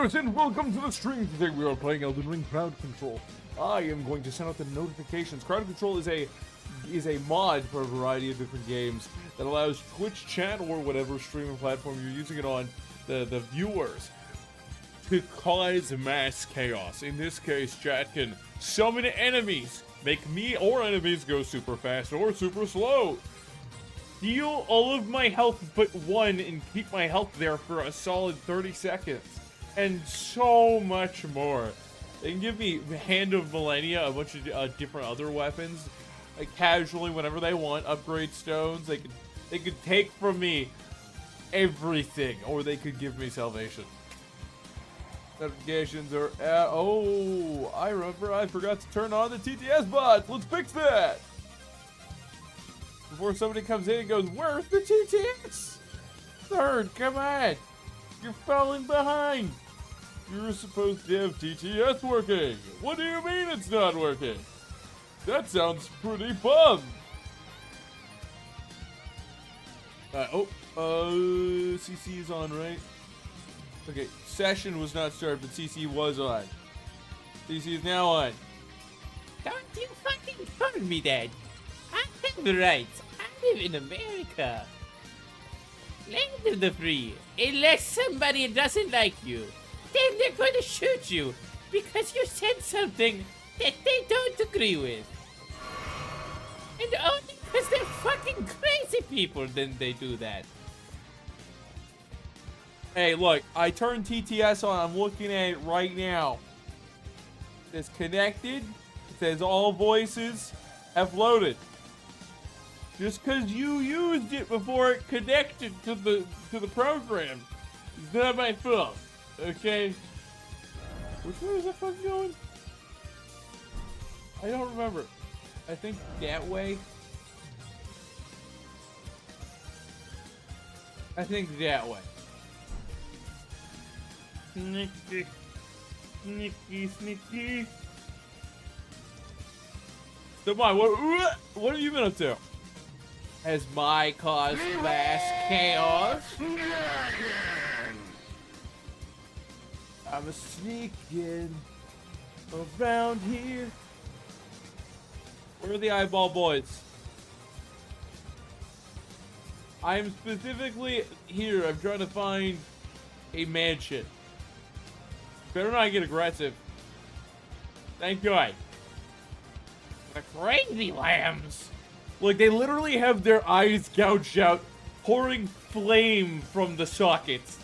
gamers, and welcome to the stream. Today we are playing Elden Ring Crowd Control. I am going to send out the notifications. Crowd Control is a mod for a variety of different games that allows Twitch chat or whatever streaming platform you're using it on, the viewers, to cause mass chaos. In this case, chat can summon enemies, make me or enemies go super fast or super slow, heal all of my health but one and keep my health there for a solid 30 seconds. And so much more. They can give me Hand of Millennia, a bunch of different other weapons, like casually whenever they want, upgrade stones. They could take from me everything, or they could give me salvation. Notifications are oh, I remember I forgot to turn on the TTS bots. Let's fix that before somebody comes in and goes, "Where's the TTS? Third, come on, you're falling behind. You're supposed to have TTS working. What do you mean it's not working? That sounds pretty fun." CC is on, right? Okay, session was not started, but CC was on. CC is now on. Don't you fucking call me that. I have the rights. I live in America. Land of the free. Unless somebody doesn't like you, then they're going to shoot you because you said something that they don't agree with. And only because they're fucking crazy people then they do that. Hey, look, I turned TTS on. I'm looking at it right now. It's connected. It says all voices have loaded. Just because you used it before it connected to the program, it's not my fault. Okay? Which way is that fucking going? I don't remember. I think that way. I think that way. Sneaky. Sneaky, sneaky. So, what have you been up to? Has my caused mass chaos? I'm a sneaking around here. Where are the eyeball boys? I'm specifically here. I'm trying to find a mansion. Better not get aggressive. Thank God. The crazy lambs. Like, they literally have their eyes gouged out, pouring flame from the sockets.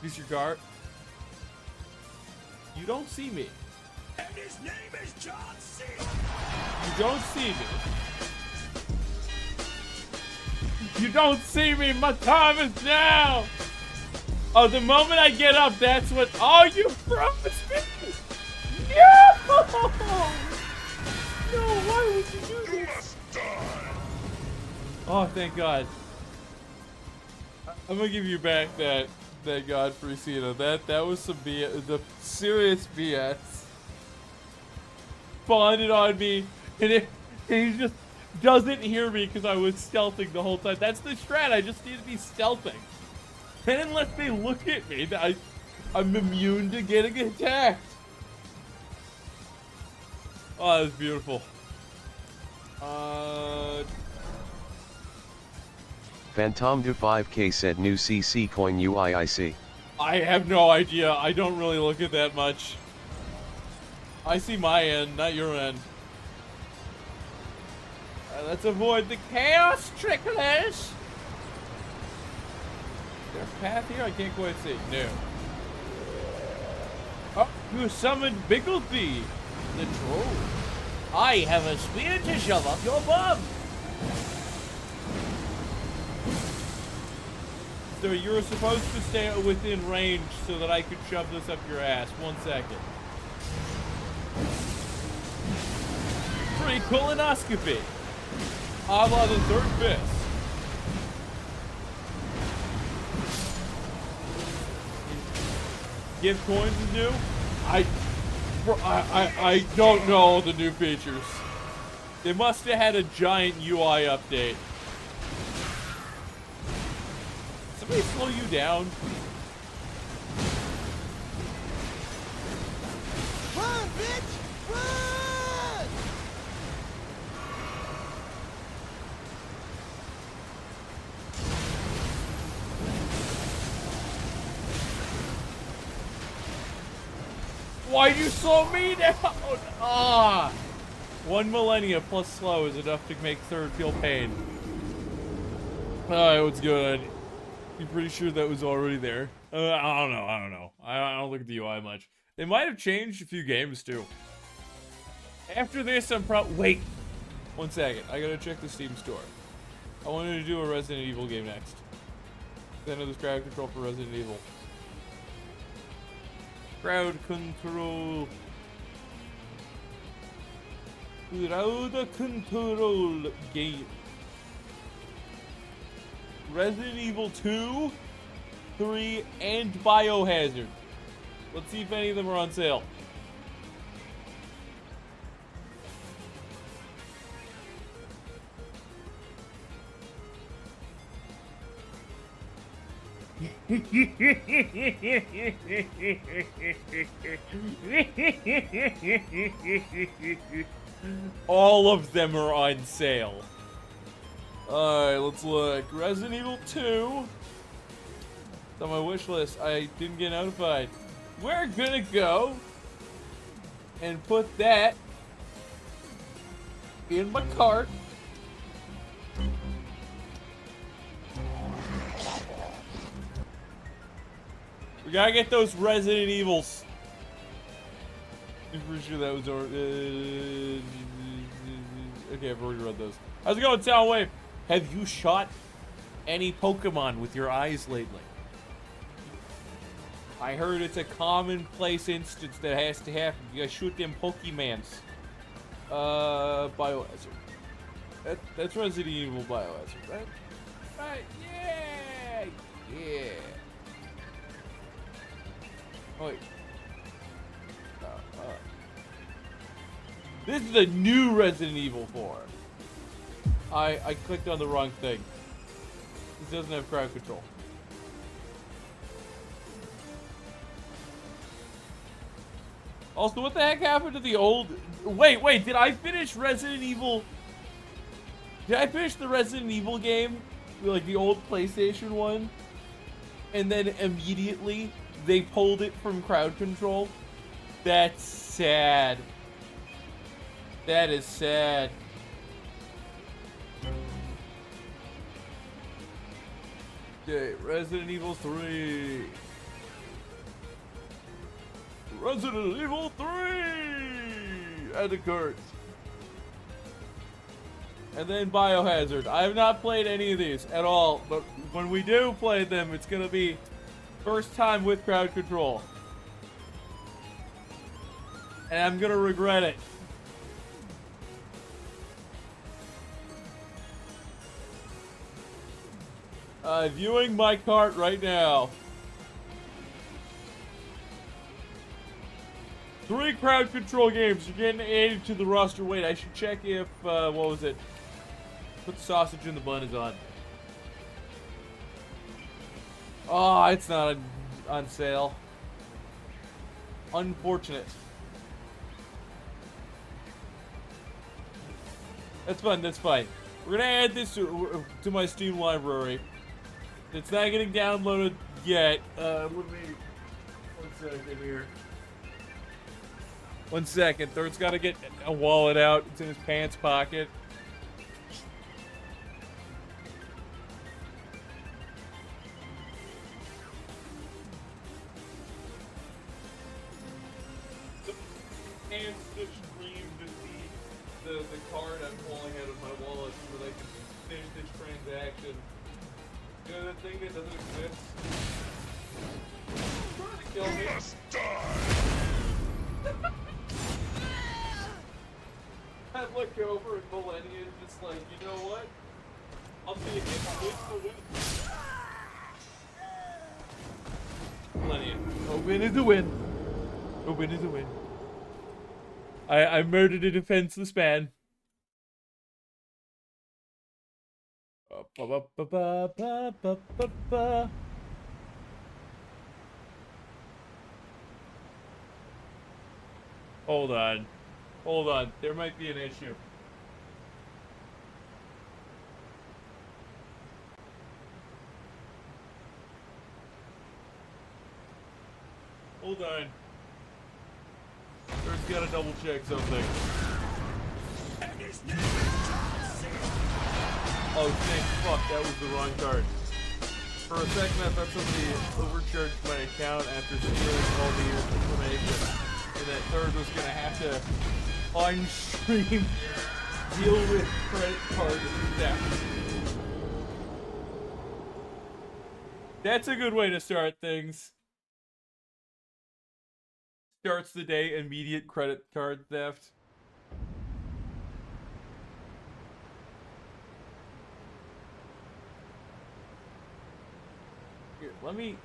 Disregard. You don't see me. And his name is John C. You don't see me. You don't see me. My time is now. Oh, the moment I get up, that's what. Oh, you froze me. No. No, why would you do this? Oh, thank God. I'm gonna give you back that Godfrey Cena. That was some BS, the serious BS. Spawned on me, and he just doesn't hear me because I was stealthing the whole time. That's the strat. I just need to be stealthing. And unless they look at me, I'm immune to getting attacked. Oh, that's beautiful. Phantom do 5K said new CC coin UIIC. I have no idea. I don't really look at that much. I see my end, not your end. Let's avoid the chaos tricklers. Is there a path here? I can't quite see. No. Oh, you summoned Biggleby, the troll. I have a spear to shove up your bum. So you're supposed to stay within range so that I could shove this up your ass. 1 second. Free colonoscopy. A la the third fist. Give coins is new? I don't know all the new features. They must have had a giant UI update. Somebody slow you down. Why'd you slow me down? Ah! 1 millennia plus slow is enough to make third feel pain. Alright, what's good? I'm pretty sure that was already there. I don't know. I don't look at the UI much. They might have changed a few games, too. After this, I'm wait! 1 second. I gotta check the Steam store. I wanted to do a Resident Evil game next. I know there's crowd control for Resident Evil. Crowd control. Crowd control game. Resident Evil 2, 3, and Biohazard. Let's see if any of them are on sale. All of them are on sale. Alright, let's look. Resident Evil 2. It's on my wish list. I didn't get notified. We're gonna go and put that in my cart. We gotta get those Resident Evils. I'm pretty sure that was okay, I've already read those. How's it going, Soundwave? Have you shot any Pokemon with your eyes lately? I heard it's a commonplace instance that has to happen. You gotta shoot them Pokemans. Biohazard. That's Resident Evil Biohazard, right? Right, yeah! Yeah. Oh, wait. This is the new Resident Evil 4. I clicked on the wrong thing. This doesn't have crowd control. Also, what the heck happened to the old... Wait, did I finish Resident Evil... Did I finish the Resident Evil game? Like, the old PlayStation one? And then immediately, they pulled it from crowd control? That's sad. That is sad. Okay, Resident Evil 3. Resident Evil 3! Add the cart. And then Biohazard. I have not played any of these at all, but when we do play them, it's gonna be first time with crowd control. And I'm gonna regret it. Viewing my cart right now. 3 crowd control games. You're getting added to the roster. Wait, I should check if, what was it? Put the sausage in the bun is on. Oh, it's not on sale. Unfortunate. That's fine, that's fine. We're gonna add this to my Steam library. It's not getting downloaded yet. Let me... 1 second here. 1 second. Third's gotta get a wallet out. It's in his pants pocket. The pants just scream to see the card I'm pulling out of my wallet so that I can finish this transaction. You know that thing that doesn't exist? It's trying to kill me. You must die! I look over and Millennia is just like, you know what? I'll see you again. Millennia. A win is a win. A win is a win. I murdered a defenseless man. Hold on. Hold on. There might be an issue. Hold on. There's gotta double check something. And his name is John C. Oh, thank fuck, that was the wrong card. For a second, I thought somebody overcharged my account after stealing all the information. And that third was gonna have to, on stream, deal with credit card theft. That's a good way to start things. Starts the day, immediate credit card theft. Here, let me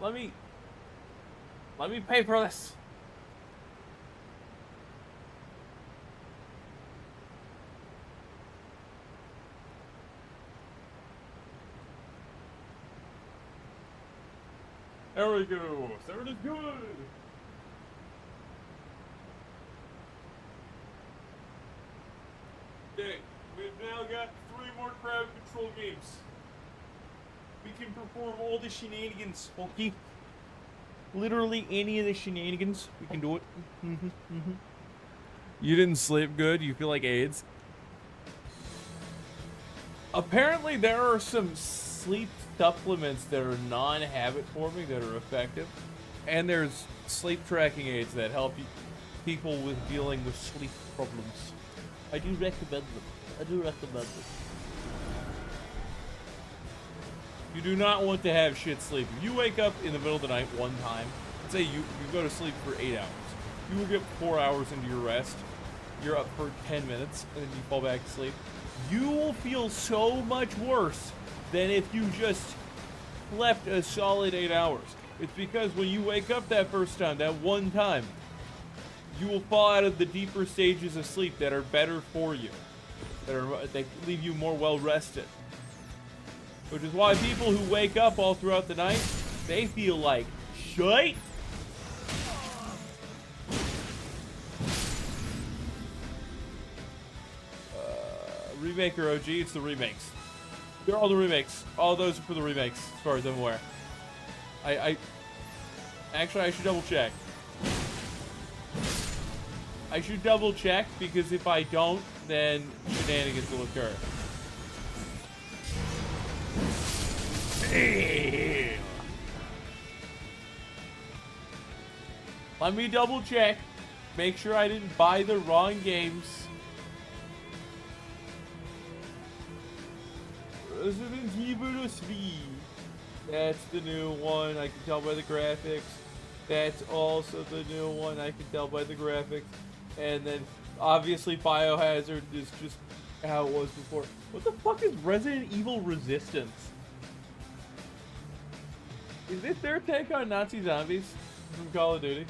pay for this. There we go. Third is good. Okay, we've now got 3 more crowd control games. We can perform all the shenanigans, Funky. Literally any of the shenanigans. We can do it. You didn't sleep good? You feel like AIDS? Apparently there are some sleep supplements that are non-habit forming that are effective. And there's sleep tracking aids that help people with dealing with sleep problems. I do recommend them. You do not want to have shit sleep. If you wake up in the middle of the night one time, let's say you go to sleep for 8 hours. You will get 4 hours into your rest. You're up for 10 minutes, and then you fall back to sleep. You will feel so much worse than if you just slept a solid 8 hours. It's because when you wake up that first time, that one time, you will fall out of the deeper stages of sleep that are better for you. That leave you more well rested. Which is why people who wake up all throughout the night, they feel like shite. Remake or OG? It's the remakes. They're all the remakes. All those are for the remakes, as far as I'm aware. Actually, I should double check. I should double check, because if I don't, then shenanigans will occur. Let me double check. Make sure I didn't buy the wrong games. Resident Evil 3. That's the new one. I can tell by the graphics. That's also the new one. I can tell by the graphics. And then, obviously, Biohazard is just how it was before. What the fuck is Resident Evil Resistance? Is this their take on Nazi zombies from Call of Duty?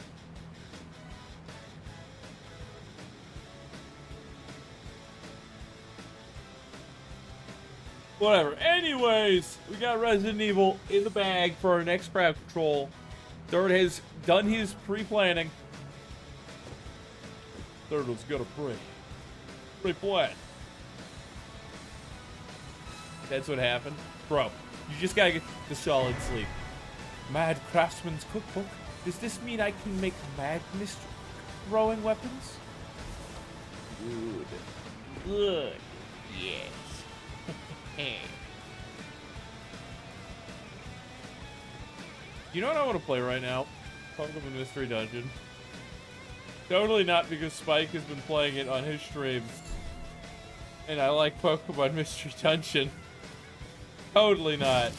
Whatever. Anyways, we got Resident Evil in the bag for our next crowd control. Third has done his pre-planning. Third one's got a pre-plan. That's what happened. Bro, you just gotta get the solid sleep. Mad Craftsman's Cookbook. Does this mean I can make madness throwing weapons? Good. Good. Yes. You know what I want to play right now? Pokemon Mystery Dungeon. Totally not because Spike has been playing it on his stream. And I like Pokemon Mystery Dungeon. Totally not.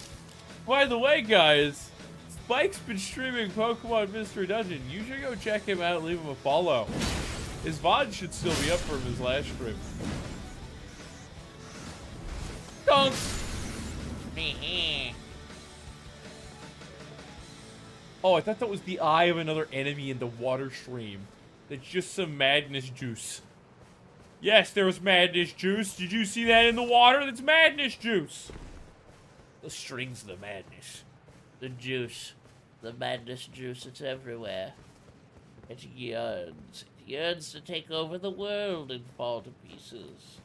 By the way, guys, Spike's been streaming Pokemon Mystery Dungeon. You should go check him out and leave him a follow. His VOD should still be up from his last stream. Dunk! Oh, I thought that was the eye of another enemy in the water stream. That's just some madness juice. Yes, there was madness juice. Did you see that in the water? That's madness juice. The strings of the madness. The juice. The madness juice, it's everywhere. It yearns. It yearns to take over the world and fall to pieces.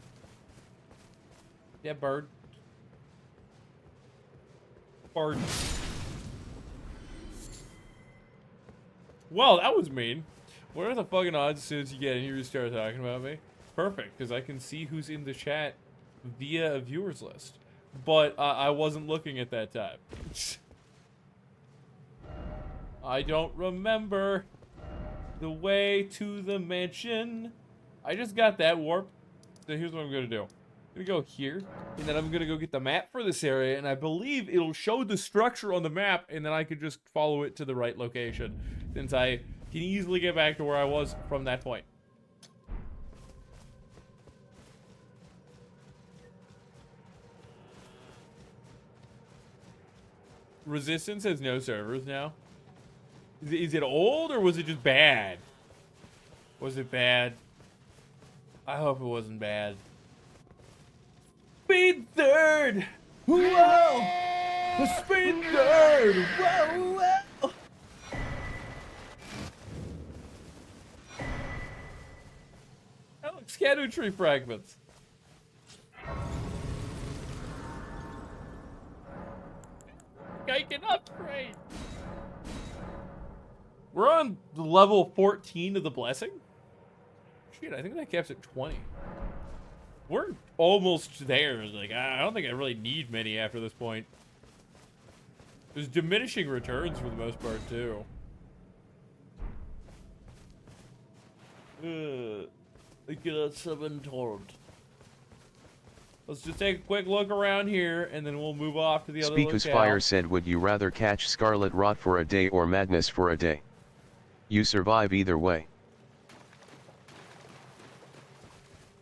Yeah, bird. Bird. Well, that was mean. What are the fucking odds as soon as you get in here you start talking about me? Perfect, because I can see who's in the chat via a viewers list. But I wasn't looking at that time. I don't remember the way to the mansion. I just got that warp. So here's what I'm going to do. I'm going to go here, and then I'm going to go get the map for this area, and I believe it'll show the structure on the map, and then I could just follow it to the right location, since I can easily get back to where I was from that point. Resistance has no servers now. Is it old, or was it just bad? Was it bad? I hope it wasn't bad. Speed third! Whoa! Speed third! Whoa, whoa! Oh, look, scatter tree fragments. I can upgrade. We're on level 14 of the blessing. Shit, I think that caps at 20. We're almost there. Like, I don't think I really need many after this point. There's diminishing returns for the most part, too. I got 7 torrent. Let's just take a quick look around here, and then we'll move off to the other Speakus locale. Fire said, would you rather catch Scarlet Rot for a day or Madness for a day? You survive either way.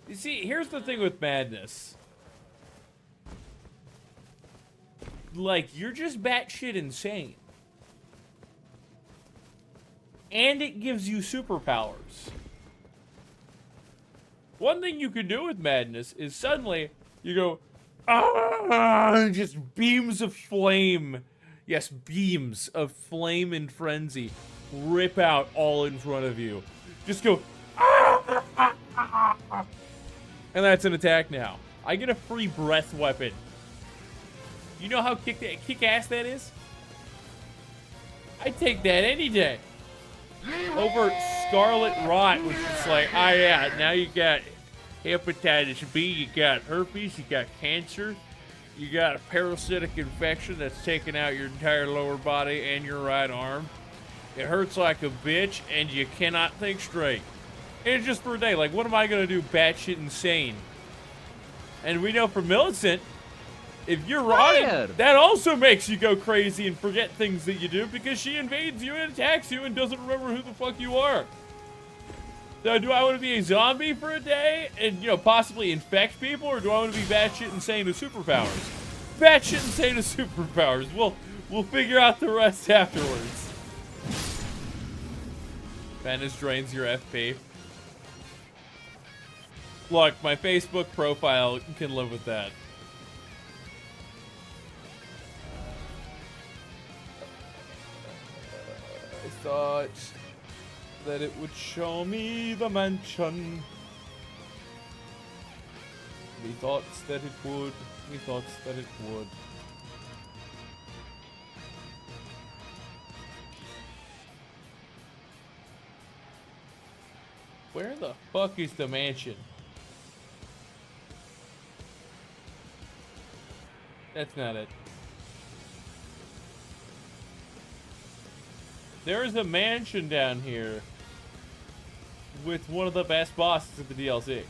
You see, here's the thing with Madness. Like, you're just batshit insane. And it gives you superpowers. One thing you can do with Madness is suddenly you go, ah, just beams of flame. Yes, beams of flame and frenzy rip out all in front of you. Just go, ah, and that's an attack now. I get a free breath weapon. You know how kick-ass that is? I'd take that any day. Over Scarlet Rot, which is like, oh yeah, now you got hepatitis B, you got herpes, you got cancer, you got a parasitic infection that's taking out your entire lower body and your right arm. It hurts like a bitch, and you cannot think straight. And it's just for a day. Like, what am I going to do batshit insane? And we know from Millicent, if you're rotted, that also makes you go crazy and forget things that you do because she invades you and attacks you and doesn't remember who the fuck you are. So do I want to be a zombie for a day and, you know, possibly infect people, or do I want to be batshit insane with superpowers? Batshit insane with superpowers. We'll figure out the rest afterwards. Madness drains your FP. Look, my Facebook profile can live with that. I thought that it would show me the mansion. We thought that it would. We thought that it would. Where the fuck is the mansion? That's not it. There is a mansion down here with one of the best bosses of the DLC.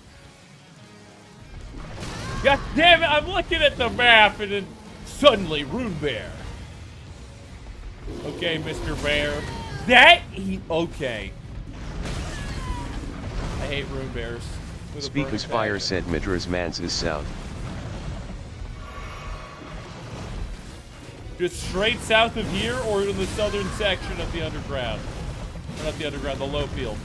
God damn it, I'm looking at the map and then suddenly Rune Bear. Okay, Mr. Bear. Okay. I hate Rune Bears. Speakus Fire said Midra's Mans is south. Just straight south of here, or in the southern section of the underground. Or not the underground, the low fields.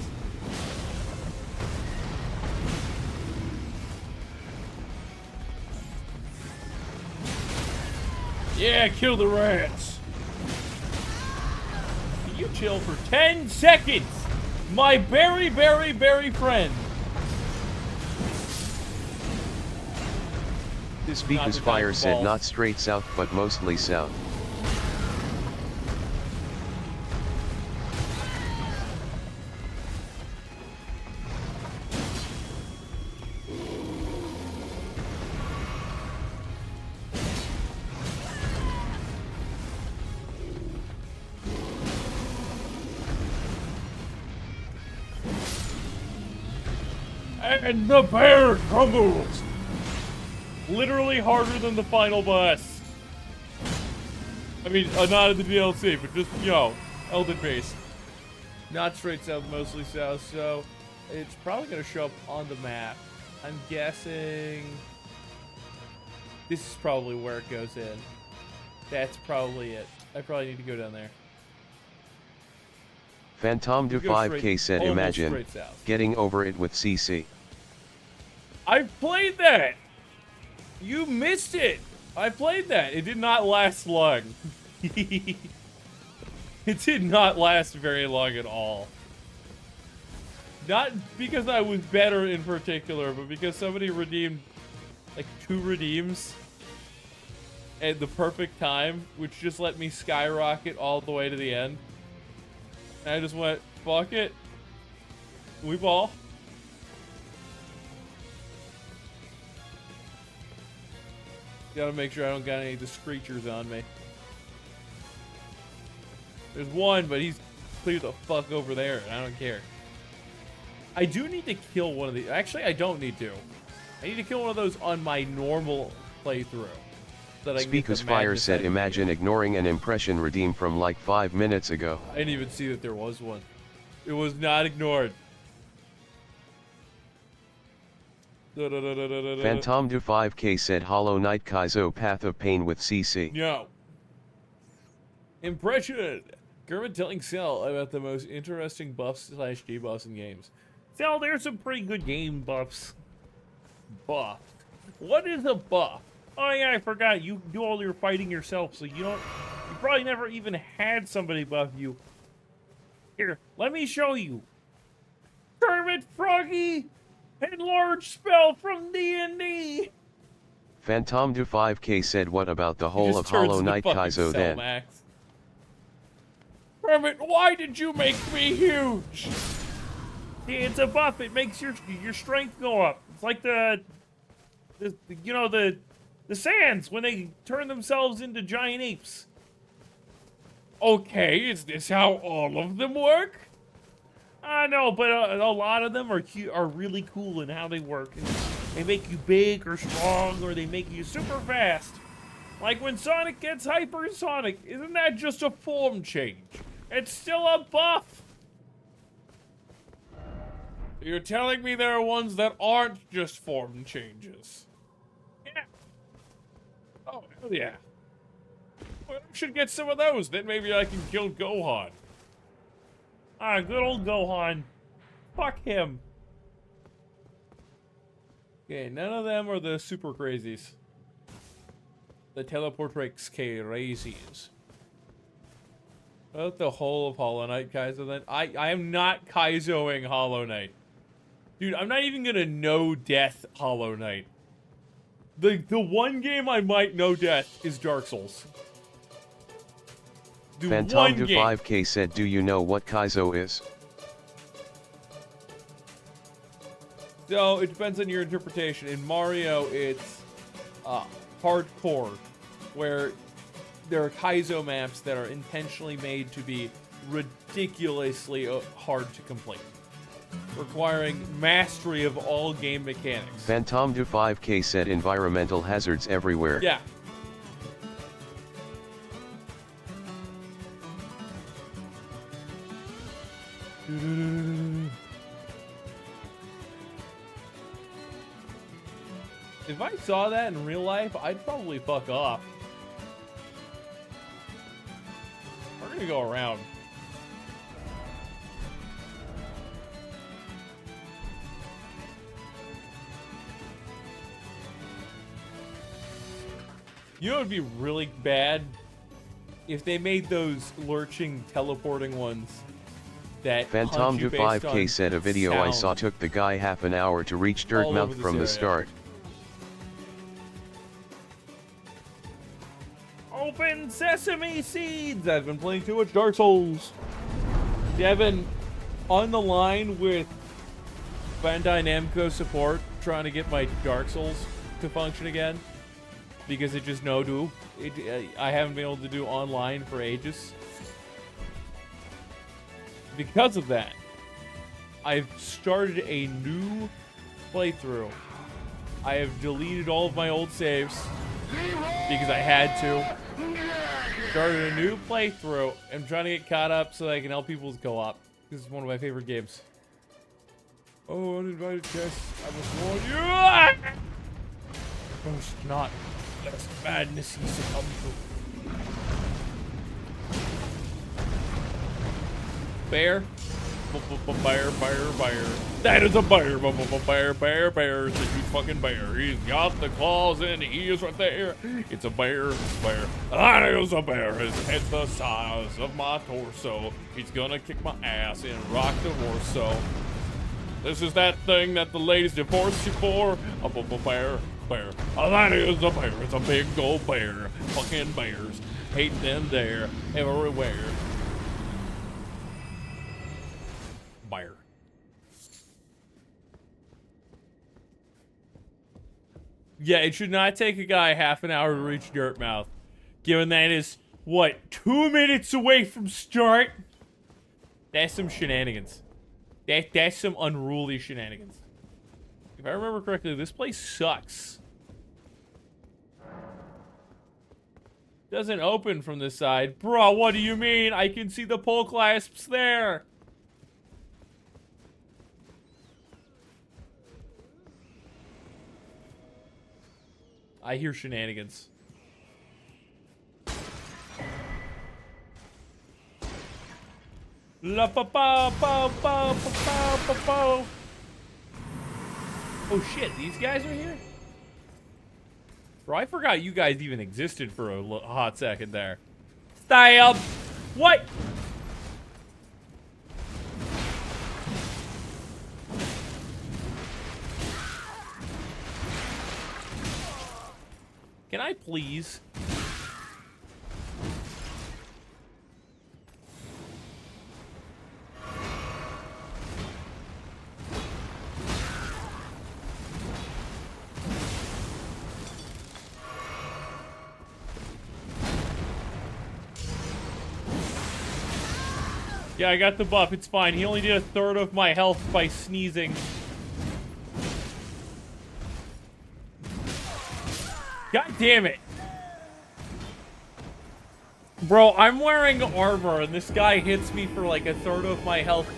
Yeah, kill the rats. Can you chill for 10 seconds? My very, very, very friend. Speakus Fire said not straight south but mostly south. And the bear crumbles! Literally harder than the final boss. I mean, not in the DLC, but just, you know, Elden based. Not straight south, mostly south, so it's probably going to show up on the map. I'm guessing this is probably where it goes in. That's probably it. I probably need to go down there. Phantom Du 5K said, almost imagine straight south. getting over it with CC. I've played that! You missed it! I played that. It did not last long. It did not last very long at all. Not because I was better in particular, but because somebody redeemed like 2 redeems at the perfect time, which just let me skyrocket all the way to the end. And I just went, fuck it. We ball. Gotta make sure I don't got any of the screechers on me. There's one, but he's clear the fuck over there, and I don't care. I do need to kill one of the... Actually, I don't need to. I need to kill one of those on my normal playthrough. So that Speaker's Fire said, imagine ignoring an impression redeemed from like 5 minutes ago. I didn't even see that there was one. It was not ignored. Phantom Du 5K said, Hollow Knight Kaizo Path of Pain with CC. No. Impression. Kermit telling Cell about the most interesting buffs / debuffs in games. Cell, there's some pretty good game buffs. Buff. What is a buff? Oh yeah, I forgot. You do all your fighting yourself, so you don't... You probably never even had somebody buff you. Here, let me show you. Kermit Froggy! Enlarge spell from D&D! Phantom Du 5K said, what about the whole of Hollow Knight Kaizo then? Max. Kermit, why did you make me huge? See, it's a buff. It makes your strength go up. It's like the sands when they turn themselves into giant apes. Okay, is this how all of them work? I know, but a lot of them are really cool in how they work. They make you big or strong, or they make you super fast. Like when Sonic gets hypersonic, isn't that just a form change? It's still a buff. You're telling me there are ones that aren't just form changes? Yeah. Oh, hell yeah. Well, I should get some of those, then maybe I can kill Gohan. Ah, good old Gohan. Fuck him. Okay, none of them are the super crazies. The Teleportrix crazies. About the whole of Hollow Knight, Kaizo, then? I am not Kaizoing Hollow Knight. Dude, I'm not even gonna know death Hollow Knight. The one game I might know death is Dark Souls. Phantom Du 5K said, do you know what Kaizo is? So, it depends on your interpretation. In Mario, it's hardcore, where there are Kaizo maps that are intentionally made to be ridiculously hard to complete, requiring mastery of all game mechanics. Phantom Du 5K said, environmental hazards everywhere. Yeah. If I saw that in real life, I'd probably fuck off. We're gonna go around. You know what would be really bad? If they made those lurching, teleporting ones that Phantom Du 5K said, a video sound I saw took the guy half an hour to reach Dirtmouth from the start. Open sesame seeds! I've been playing too much Dark Souls. Devin, on the line with Bandai Namco support, trying to get my Dark Souls to function again. Because it just no do. I haven't been able to do online for ages. Because of that, I've started a new playthrough, I have deleted all of my old saves because I had to. Started a new playthrough. I'm trying to get caught up so that I can help people with co-op. This is one of my favorite games. Oh, uninvited guests. I must warn you. First not, lest madness he succumb to. Bear? Bear. That is a bear. Bear. It's a huge fucking bear. He's got the claws and he is right there. It's a bear. That is a bear. His head's the size of my torso. He's gonna kick my ass and rock the torso. This is that thing that the ladies divorce you for. A bear. That is a bear. It's a big old bear. Fucking bears. Hate them there. Everywhere. Bear. Yeah, it should not take a guy half an hour to reach Dirtmouth. Given that is, what, 2 minutes away from start? That's some shenanigans. That's some unruly shenanigans. If I remember correctly, this place sucks. Doesn't open from this side. Bro, what do you mean? I can see the pole clasps there. I hear shenanigans. La pa pa pa pa pa pa pa. Oh shit, these guys are here? Bro, I forgot you guys even existed for a hot second there. Stab! What? Can I please? Yeah, I got the buff. It's fine. He only did a third of my health by sneezing. God damn it. Bro, I'm wearing armor and this guy hits me for like a third of my health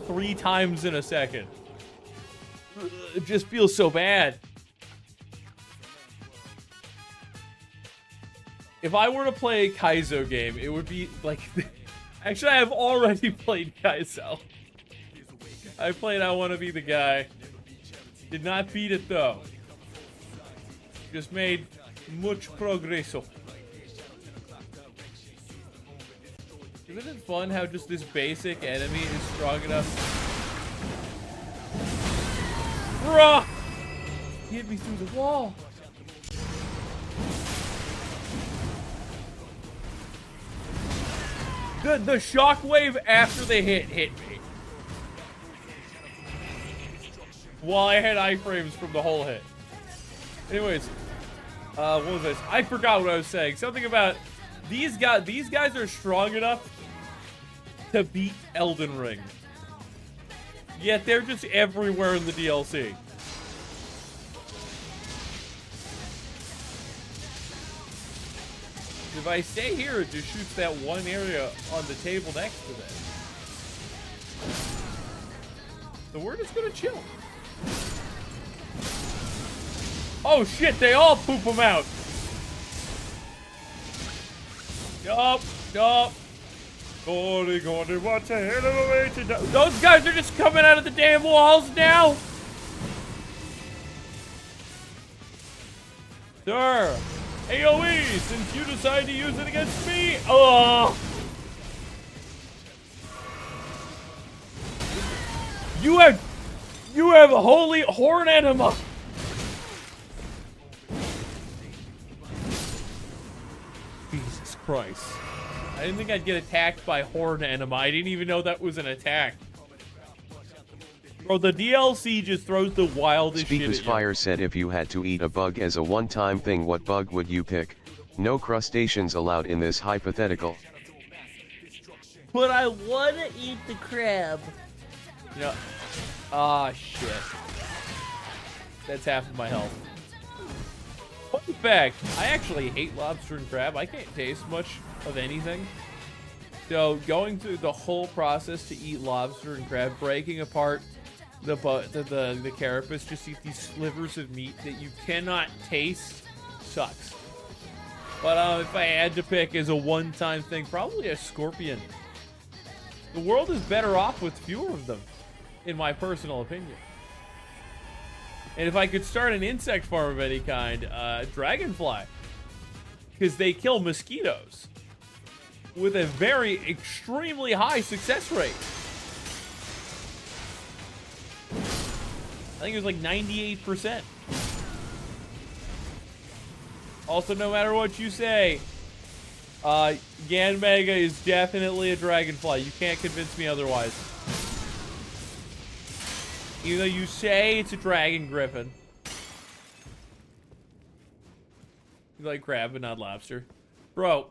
3 times in a second. It just feels so bad. If I were to play a Kaizo game, it would be like... Actually, I have already played Kaizo. I played I Wanna Be the Guy. Did not beat it though. Just made much progreso. Isn't it fun how just this basic enemy is strong enough? Bruh! He hit me through the wall. The shockwave after they hit me. While I had iframes from the whole hit. Anyways, what was this? I forgot what I was saying. Something about these guys are strong enough to beat Elden Ring. Yet they're just everywhere in the DLC. If I stay here, it just shoots that one area on the table next to them. So we're just gonna chill. Oh shit, they all poop them out. Yup. Gordy, what the hell of a way to do? Those guys are just coming out of the damn walls now. Sir. AoE, since you decide to use it against me. Oh. You have a holy horn enema. Jesus Christ. I didn't think I'd get attacked by horn enema. I didn't even know that was an attack. Bro, the DLC just throws the wildest shit at you. Fire said if you had to eat a bug as a one-time thing, what bug would you pick? No crustaceans allowed in this hypothetical. But I want to eat the crab. Yeah. Ah, shit. That's half of my health. Fun fact, I actually hate lobster and crab. I can't taste much of anything. So going through the whole process to eat lobster and crab, breaking apart the carapace, just eat these slivers of meat that you cannot taste, sucks. But if I had to pick as a one-time thing, probably a scorpion. The world is better off with fewer of them, in my personal opinion. And if I could start an insect farm of any kind, dragonfly. Because they kill mosquitoes with a very extremely high success rate. I think it was like 98%. Also, no matter what you say, Ganmega is definitely a dragonfly. You can't convince me otherwise. Even though you say it's a dragon griffin. You like crab but not lobster. Bro,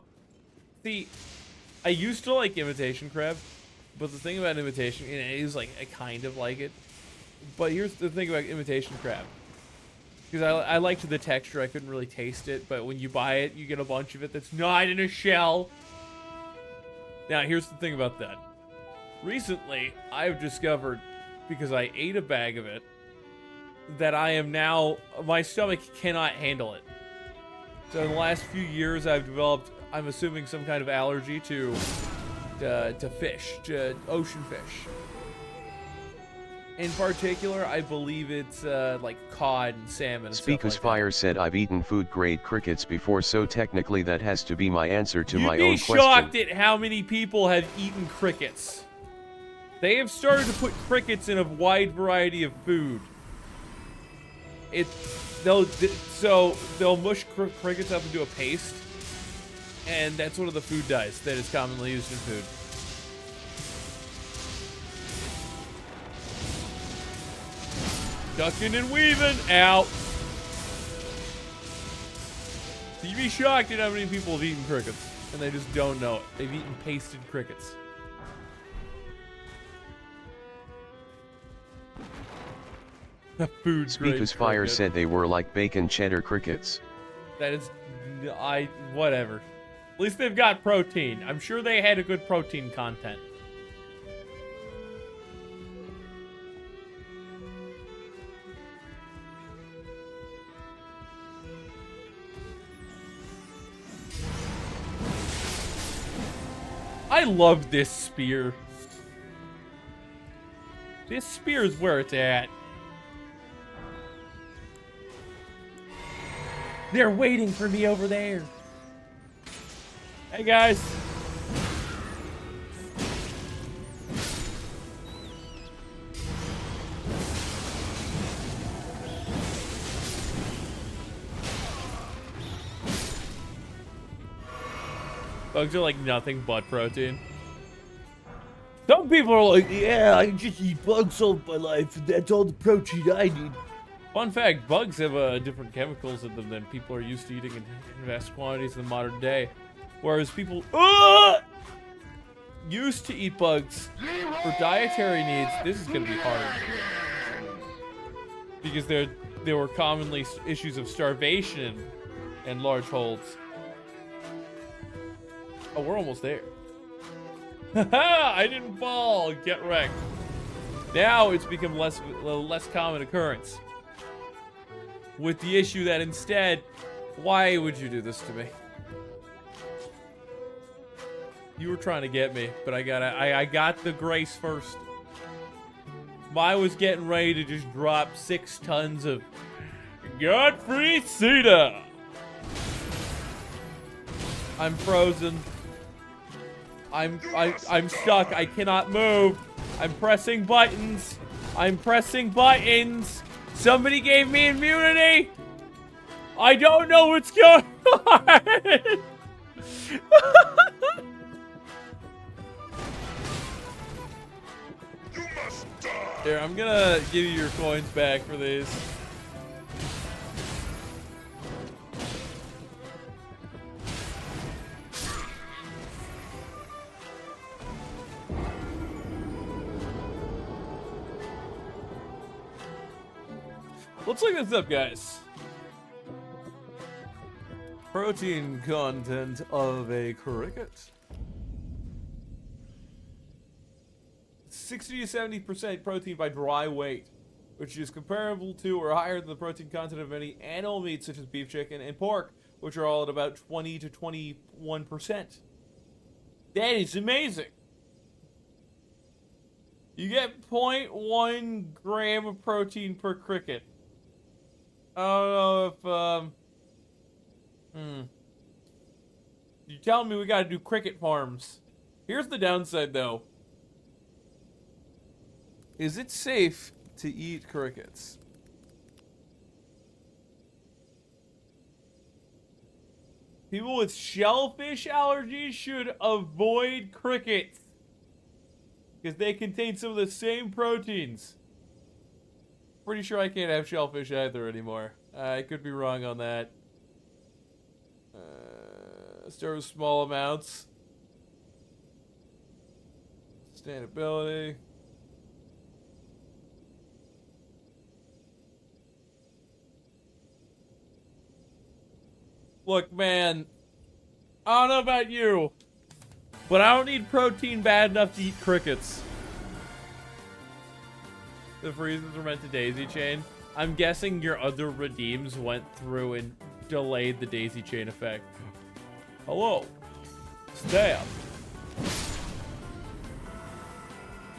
see, I used to like imitation crab, but the thing about imitation, it is like, I kind of like it. But here's the thing about imitation crab. Because I liked the texture, I couldn't really taste it, but when you buy it, you get a bunch of it that's not in a shell. Now, here's the thing about that. Recently, I've discovered, because I ate a bag of it, that I am now, my stomach cannot handle it. So in the last few years, I've developed, I'm assuming, some kind of allergy to fish, to ocean fish. In particular, I believe it's like cod and salmon and Speak stuff as like Fire that. said I've eaten food-grade crickets before, so technically that has to be my answer to my You'd own be question. shocked at how many people have eaten crickets. They have started to put crickets in a wide variety of food. They'll mush crickets up into a paste, and that's one of the food dyes that is commonly used in food. Ducking and weaving, out. You'd be shocked at how many people have eaten crickets, and they just don't know it. They've eaten pasted crickets. The food. Speak as Fire said they were like bacon cheddar crickets. That is, whatever. At least they've got protein. I'm sure they had a good protein content. I love this spear. This spear is where it's at. They're waiting for me over there. Hey, guys. Bugs are like nothing but protein. Some people are like, yeah, I just eat bugs all my life, and that's all the protein I need. Fun fact, bugs have different chemicals in them than people are used to eating in vast quantities in the modern day. Whereas people used to eat bugs for dietary needs, this is going to be hard. Because there were commonly issues of starvation and large holds. Oh, we're almost there. Haha! I didn't fall. Get wrecked. Now it's become a less common occurrence. With the issue that instead, why would you do this to me? You were trying to get me, but I got the grace first. I was getting ready to just drop 6 tons of gut-free cedar. I'm frozen. I'm stuck. I cannot move. I'm pressing buttons. I'm pressing buttons. Somebody gave me immunity. I don't know what's going on. You must die. Here, I'm gonna give you your coins back for these. Let's look this up, guys. Protein content of a cricket. 60 to 70% protein by dry weight, which is comparable to or higher than the protein content of many animal meats such as beef, chicken, and pork, which are all at about 20 to 21%. That is amazing. You get 0.1 gram of protein per cricket. I don't know if, You're telling me we gotta do cricket farms. Here's the downside, though. Is it safe to eat crickets? People with shellfish allergies should avoid crickets, because they contain some of the same proteins. Pretty sure I can't have shellfish either anymore. I could be wrong on that. Start with small amounts. Sustainability. Look, man, I don't know about you, but I don't need protein bad enough to eat crickets. The freezes are meant to daisy chain. I'm guessing your other redeems went through and delayed the daisy chain effect. Hello. Stab.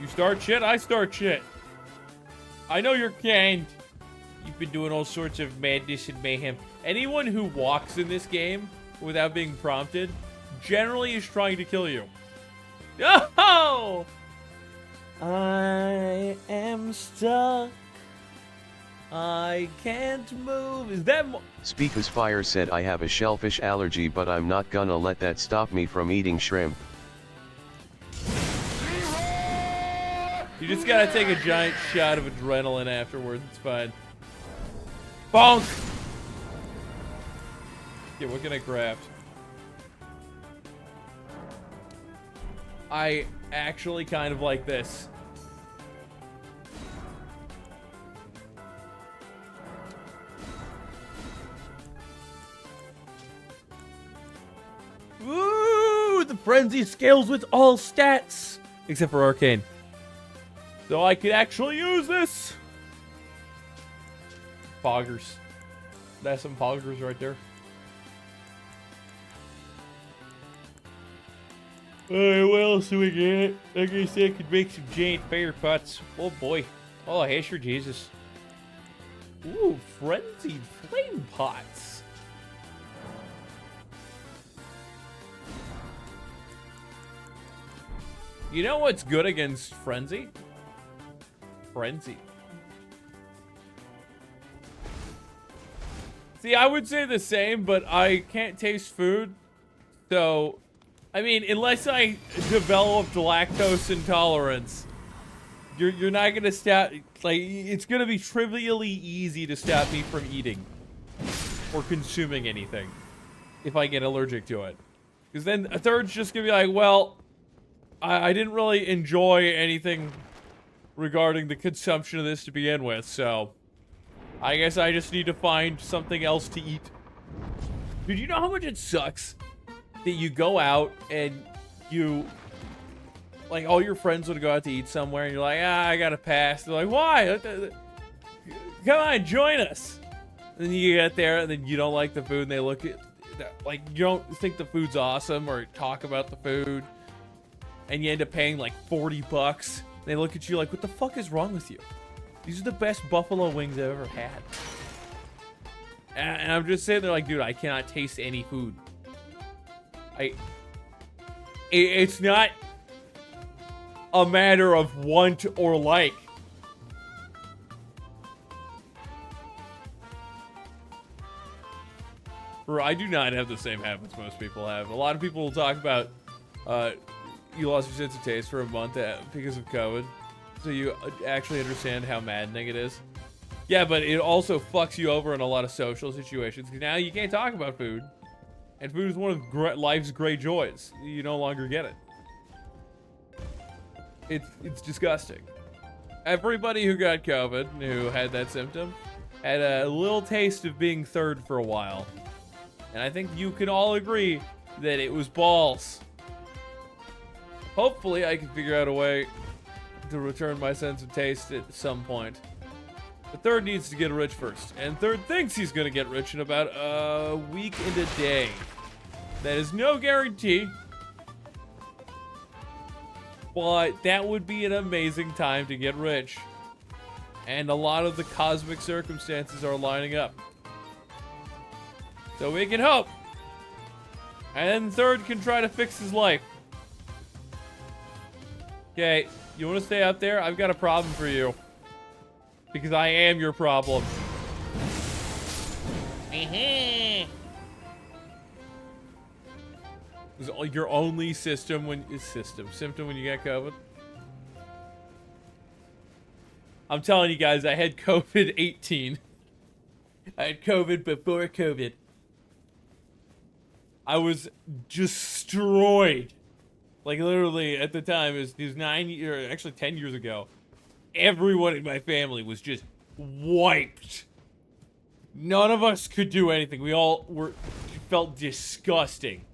You start shit, I start shit. I know you're kind. You've been doing all sorts of madness and mayhem. Anyone who walks in this game without being prompted generally is trying to kill you. Oh! I am stuck. I can't move. Is that Speakus Fire said I have a shellfish allergy, but I'm not gonna let that stop me from eating shrimp. You just gotta take a giant shot of adrenaline afterwards. It's fine. Bonk! Yeah, what can I craft? I actually kind of like this. Ooh, the frenzy scales with all stats! Except for arcane. So I could actually use this! Poggers. That's some poggers right there. Alright, what else do we get? I guess I could make some giant fire pots. Oh boy. Oh, hey, sure, Jesus. Ooh, frenzied flame pots. You know what's good against frenzy? Frenzy. See, I would say the same, but I can't taste food. So, I mean, unless I developed lactose intolerance, you're not gonna stop. Like, it's gonna be trivially easy to stop me from eating or consuming anything if I get allergic to it. Because then a third's just gonna be like, well, I didn't really enjoy anything regarding the consumption of this to begin with, so I guess I just need to find something else to eat. Dude, you know how much it sucks that you go out and you, like, all your friends would go out to eat somewhere and you're like, I gotta pass. They're like, why? Come on, join us. And then you get there and then you don't like the food and they look at, like, you don't think the food's awesome or talk about the food. And you end up paying like 40 bucks. They look at you like, what the fuck is wrong with you? These are the best buffalo wings I've ever had. And I'm just saying, they're like, dude, I cannot taste any food. It's not a matter of want or like. I do not have the same habits most people have. A lot of people will talk about, you lost your sense of taste for a month because of COVID. So you actually understand how maddening it is. Yeah, but it also fucks you over in a lot of social situations. Now you can't talk about food. And food is one of life's great joys. You no longer get it. It's disgusting. Everybody who got COVID, who had that symptom, had a little taste of being third for a while. And I think you can all agree that it was balls. Hopefully, I can figure out a way to return my sense of taste at some point. But third needs to get rich first. And third thinks he's going to get rich in about a week and a day. That is no guarantee. But that would be an amazing time to get rich. And a lot of the cosmic circumstances are lining up. So we can hope. And then third can try to fix his life. Okay, you want to stay up there? I've got a problem for you. Because I am your problem. Is your only symptom when you get COVID? I'm telling you guys, I had COVID 18. I had COVID before COVID. I was destroyed. Like literally at the time, it was 9 years, actually 10 years ago. Everyone in my family was just wiped. None of us could do anything. We all felt disgusting.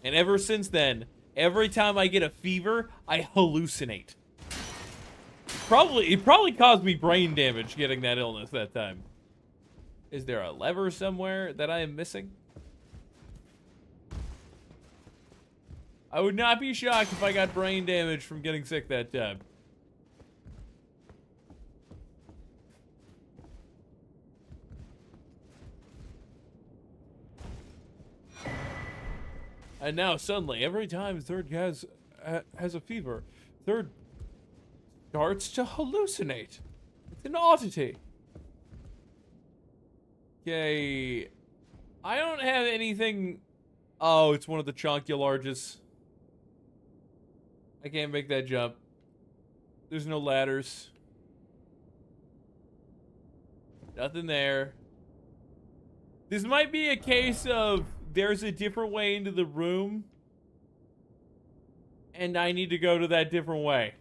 And ever since then, every time I get a fever, I hallucinate. It probably caused me brain damage getting that illness that time. Is there a lever somewhere that I am missing? I would not be shocked if I got brain damage from getting sick that time. And now suddenly, every time third has a fever, third starts to hallucinate. It's an oddity. Okay, I don't have anything. Oh, it's one of the chonkularges. I can't make that jump. There's no ladders. Nothing there. This might be a case of there's a different way into the room, and I need to go to that different way.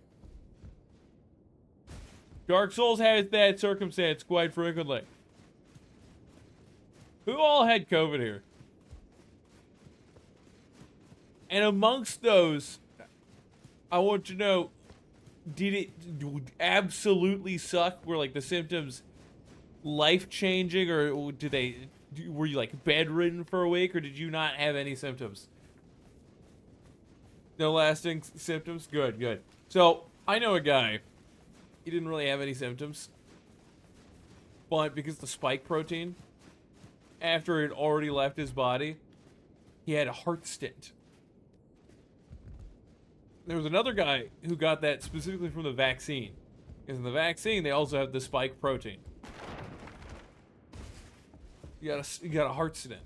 Dark Souls has that circumstance quite frequently. Who all had COVID here? And amongst those, I want to know, did it absolutely suck? Were like the symptoms life-changing, or were you like bedridden for a week, or did you not have any symptoms? No lasting symptoms? Good, good. So, I know a guy. He didn't really have any symptoms. But because the spike protein, after it already left his body, he had a heart stint. There was another guy who got that specifically from the vaccine. Because in the vaccine, they also have the spike protein. You got a heart stint.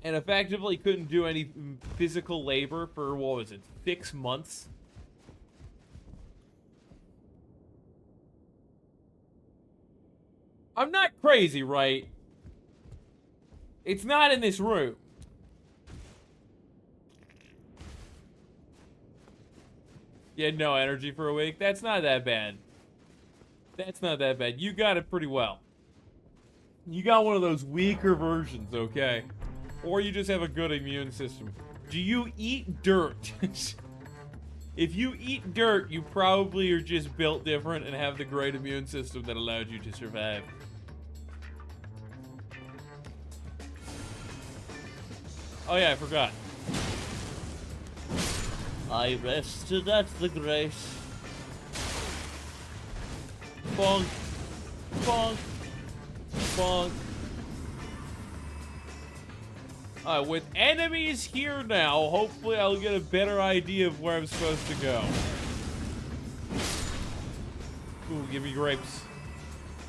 And effectively couldn't do any physical labor for, what was it, 6 months? I'm not crazy, right? It's not in this room. You had no energy for a week? That's not that bad. That's not that bad. You got it pretty well. You got one of those weaker versions, okay? Or you just have a good immune system. Do you eat dirt? If you eat dirt, you probably are just built different and have the great immune system that allowed you to survive. Oh yeah, I forgot. I rested at the grate. Bonk. Bonk. Bonk. Alright, with enemies here now, hopefully I'll get a better idea of where I'm supposed to go. Ooh, give me grapes.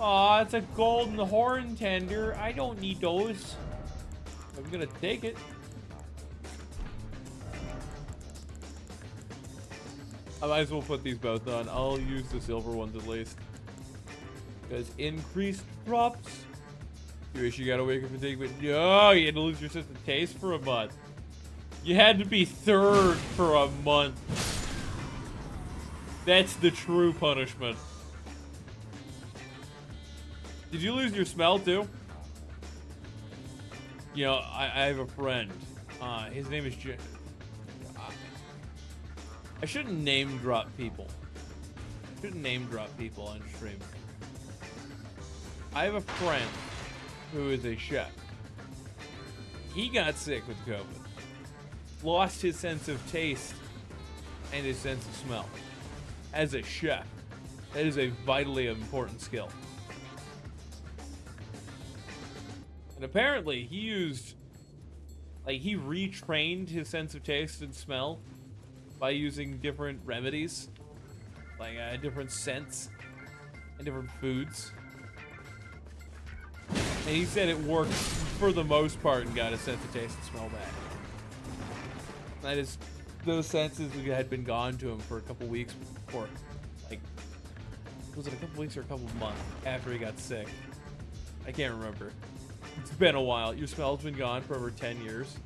Aw, it's a golden horn tender. I don't need those. I'm gonna take it. I might as well put these both on. I'll use the silver ones at least. Because increased drops. You wish you got awake from fatigue, but no, you had to lose your sense of taste for a month. You had to be third for a month. That's the true punishment. Did you lose your smell too? You know, I have a friend. His name is I shouldn't name drop people. Shouldn't name drop people on stream. I have a friend who is a chef. He got sick with COVID. Lost his sense of taste and his sense of smell. As a chef, that is a vitally important skill. And apparently he used, like, he retrained his sense of taste and smell by using different remedies, like different scents and different foods. And he said it worked for the most part and got his sense of taste and smell back. That is, those senses had been gone to him for a couple weeks before, like, was it a couple weeks or a couple months after he got sick? I can't remember. It's been a while. Your smell's been gone for over 10 years.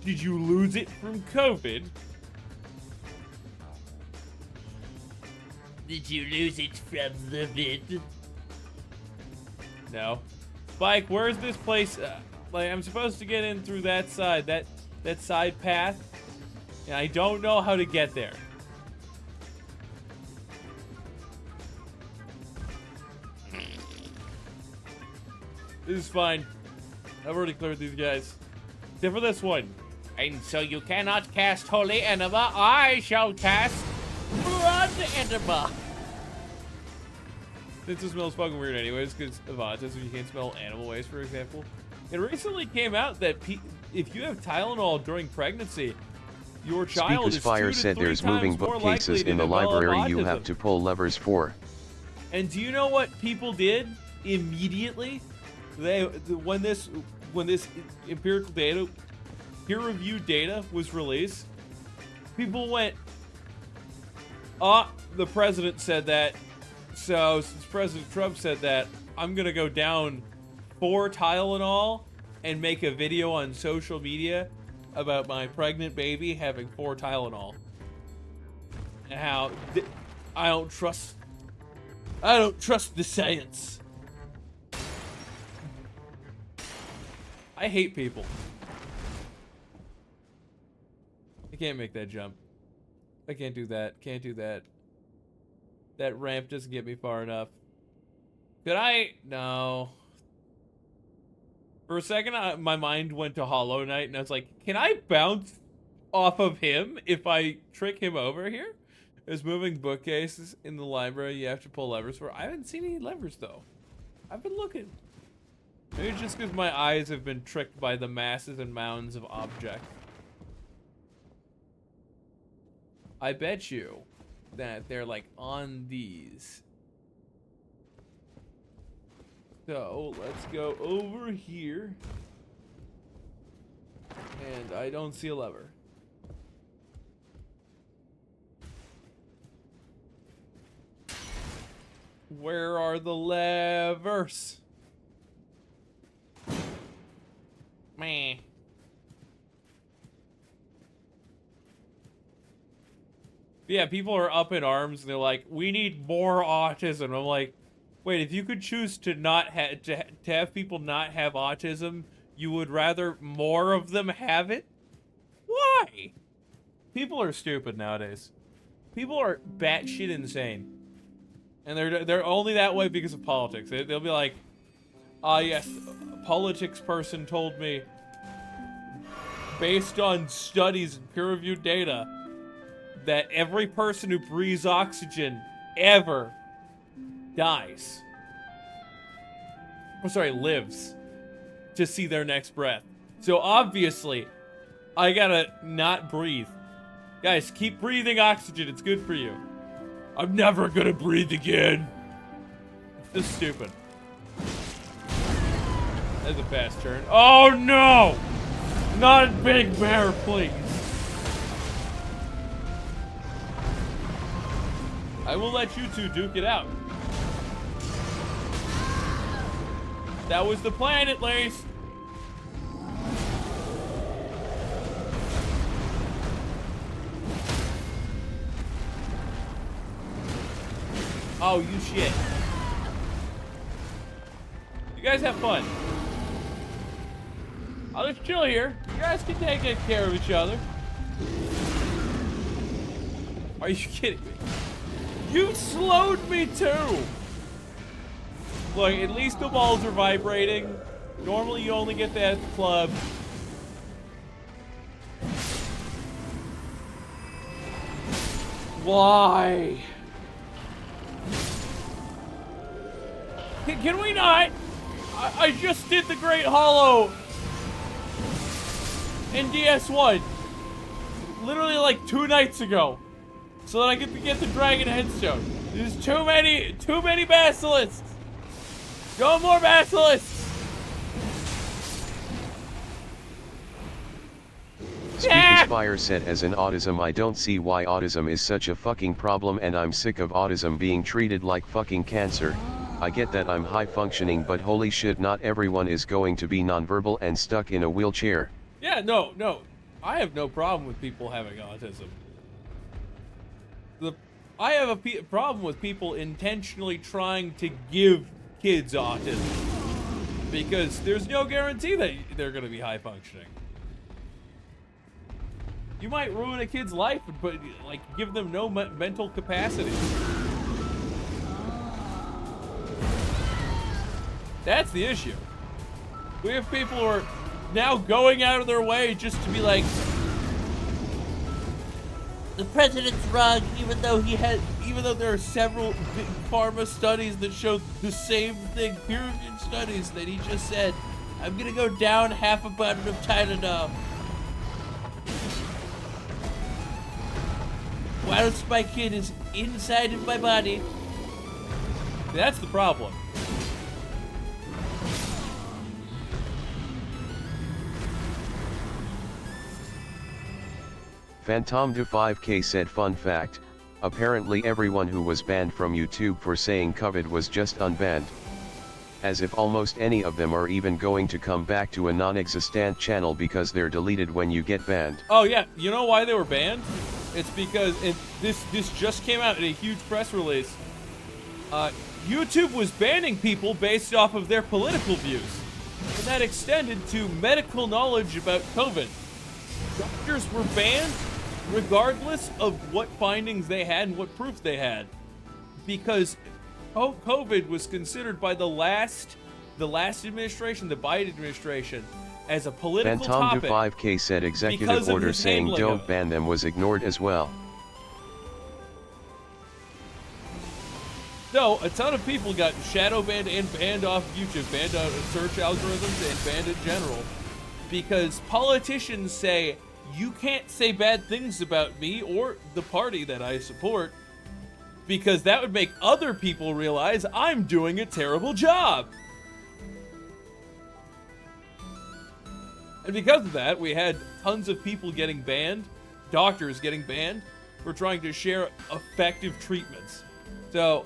Did you lose it from COVID? Did you lose it from the vid? No. Spike, where's this place? Like, I'm supposed to get in through that side, that side path, and I don't know how to get there. This is fine. I've already cleared these guys. Except for this one. And so you cannot cast Holy Enema, I shall cast Blood Enema. Since it smells fucking weird anyways, because of autism, you can't smell animal waste, for example. It recently came out that if you have Tylenol during pregnancy, your child Speaker's is Fire 2 to said 3 there's times moving more bookcases likely to in the develop library you autism. have to pull levers for. And do you know what people did immediately? When this empirical data, peer-reviewed data was released, people went, the president said that, so since President Trump said that, I'm gonna go down 4 Tylenol and make a video on social media about my pregnant baby having 4 Tylenol. And how I don't trust the science. I hate people. I can't make that jump. I can't do that. Can't do that. That ramp doesn't get me far enough. Could I? No. For a second, my mind went to Hollow Knight, and I was like, can I bounce off of him if I trick him over here? There's moving bookcases in the library you have to pull levers for. I haven't seen any levers, though. I've been looking. Maybe it's just because my eyes have been tricked by the masses and mounds of objects. I bet you that they're like on these. So let's go over here. And I don't see a lever. Where are the levers? Meh. Yeah, people are up in arms and they're like, we need more autism. I'm like, wait, if you could choose to not to have people not have autism, you would rather more of them have it? Why? People are stupid nowadays. People are batshit insane. And they're only that way because of politics. They'll be like, yes, a politics person told me, based on studies and peer-reviewed data, that every person who breathes oxygen ever dies. I'm sorry, lives to see their next breath. So obviously, I gotta not breathe. Guys, keep breathing oxygen. It's good for you. I'm never gonna breathe again. It's just stupid. That's a fast turn. Oh no! Not Big Bear, please. I will let you two duke it out. That was the plan, at least. Oh, you shit. You guys have fun. I'll just chill here. You guys can take good care of each other. Are you kidding me? You slowed me too! Look, at least the balls are vibrating. Normally you only get that at the club. Why? Can we not? I just did the Great Hollow in DS1 literally like 2 nights ago, so that I get to get the Dragon Headstone. There's too many basilisks. Go more basilisks. Speaker Spire said, as an autism, I don't see why autism is such a fucking problem, and I'm sick of autism being treated like fucking cancer. I get that I'm high functioning, but holy shit, not everyone is going to be nonverbal and stuck in a wheelchair. Yeah, no. I have no problem with people having autism. I have a problem with people intentionally trying to give kids autism, because there's no guarantee that they're going to be high functioning. You might ruin a kid's life, but like give them no mental capacity. That's the issue. We have people who are now going out of their way just to be like, the president's wrong, even though there are several big pharma studies that show the same thing, peer-reviewed studies that he just said. I'm gonna go down half a bottle of Tylenol. Whilst my kid is inside of my body. That's the problem. Phantom de 5K said, fun fact, apparently everyone who was banned from YouTube for saying COVID was just unbanned. As if almost any of them are even going to come back to a non-existent channel, because they're deleted when you get banned. Oh yeah, you know why they were banned? It's because this just came out in a huge press release. YouTube was banning people based off of their political views, and that extended to medical knowledge about COVID. Doctors were banned regardless of what findings they had and what proof they had, because COVID was considered by the last administration, the Biden administration, as a political topic. Phantom de 5K said executive order saying don't ban them was ignored as well. No, a ton of people got shadow banned and banned off YouTube, banned out of search algorithms, and banned in general, because politicians say, you can't say bad things about me or the party that I support, because that would make other people realize I'm doing a terrible job. And because of that, we had tons of people getting banned, doctors getting banned, for trying to share effective treatments. So,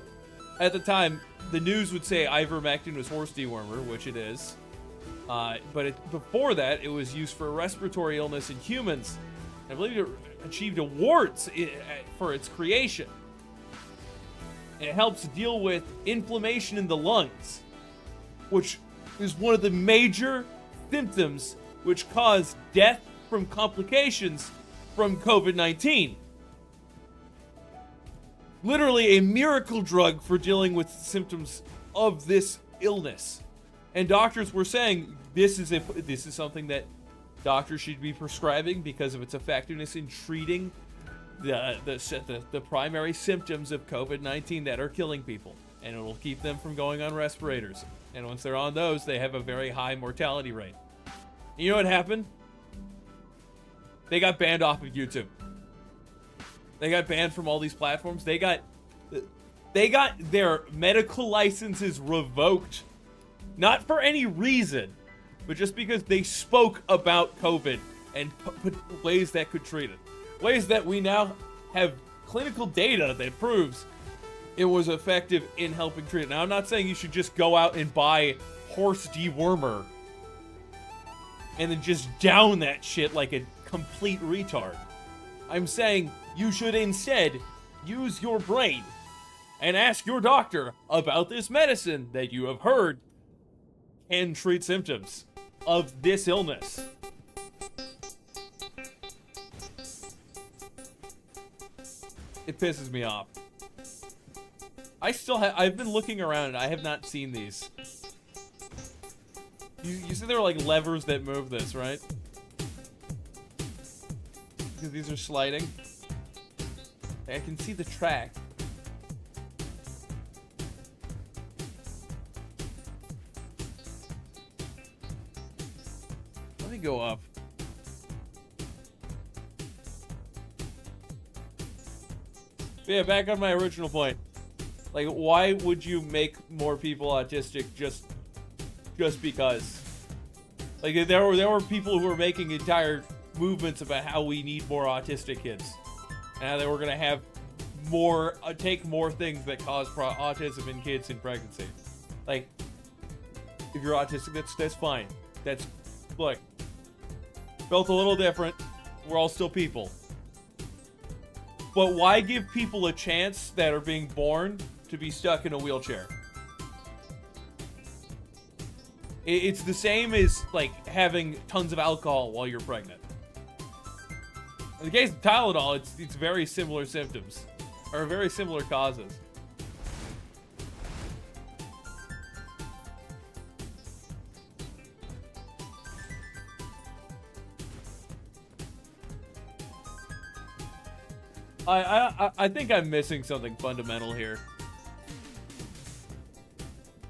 at the time, the news would say ivermectin was horse dewormer, which it is. But before that, it was used for a respiratory illness in humans. I believe it achieved awards for its creation. It helps deal with inflammation in the lungs, which is one of the major symptoms which cause death from complications from COVID-19. Literally a miracle drug for dealing with symptoms of this illness. And doctors were saying this is something that doctors should be prescribing because of its effectiveness in treating the primary symptoms of COVID-19 that are killing people, and it will keep them from going on respirators. And once they're on those, they have a very high mortality rate. And you know what happened? They got banned off of YouTube. They got banned from all these platforms. They got their medical licenses revoked, not for any reason, but just because they spoke about COVID and put ways that could treat it. Ways that we now have clinical data that proves it was effective in helping treat it. Now, I'm not saying you should just go out and buy horse dewormer and then just down that shit like a complete retard. I'm saying you should instead use your brain and ask your doctor about this medicine that you have heard can treat symptoms of this illness. It pisses me off. I've been looking around and I have not seen these. You said there were like levers that move this, right? Because these are sliding. I can see the track. Let me go up. Yeah, back on my original point. Like, why would you make more people autistic just because? Like, there were people who were making entire movements about how we need more autistic kids, and how they were gonna have more take more things that cause autism in kids in pregnancy. Like, if you're autistic, that's fine. Look, built a little different. We're all still people. But why give people a chance that are being born to be stuck in a wheelchair? It's the same as, like, having tons of alcohol while you're pregnant. In the case of Tylenol, it's very similar symptoms. Or very similar causes. I think I'm missing something fundamental here.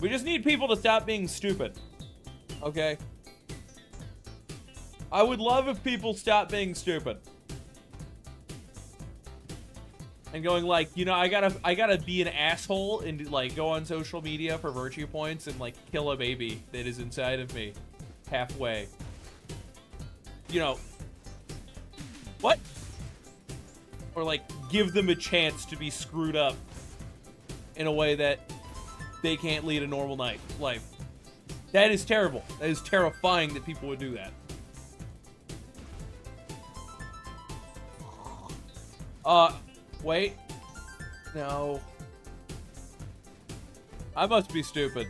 We just need people to stop being stupid. Okay? I would love if people stopped being stupid. And going like, you know, I gotta be an asshole and like go on social media for virtue points and like kill a baby that is inside of me halfway. You know, what? Or like give them a chance to be screwed up in a way that they can't lead a normal life. That is terrible. That is terrifying that people would do that. Wait. No. I must be stupid.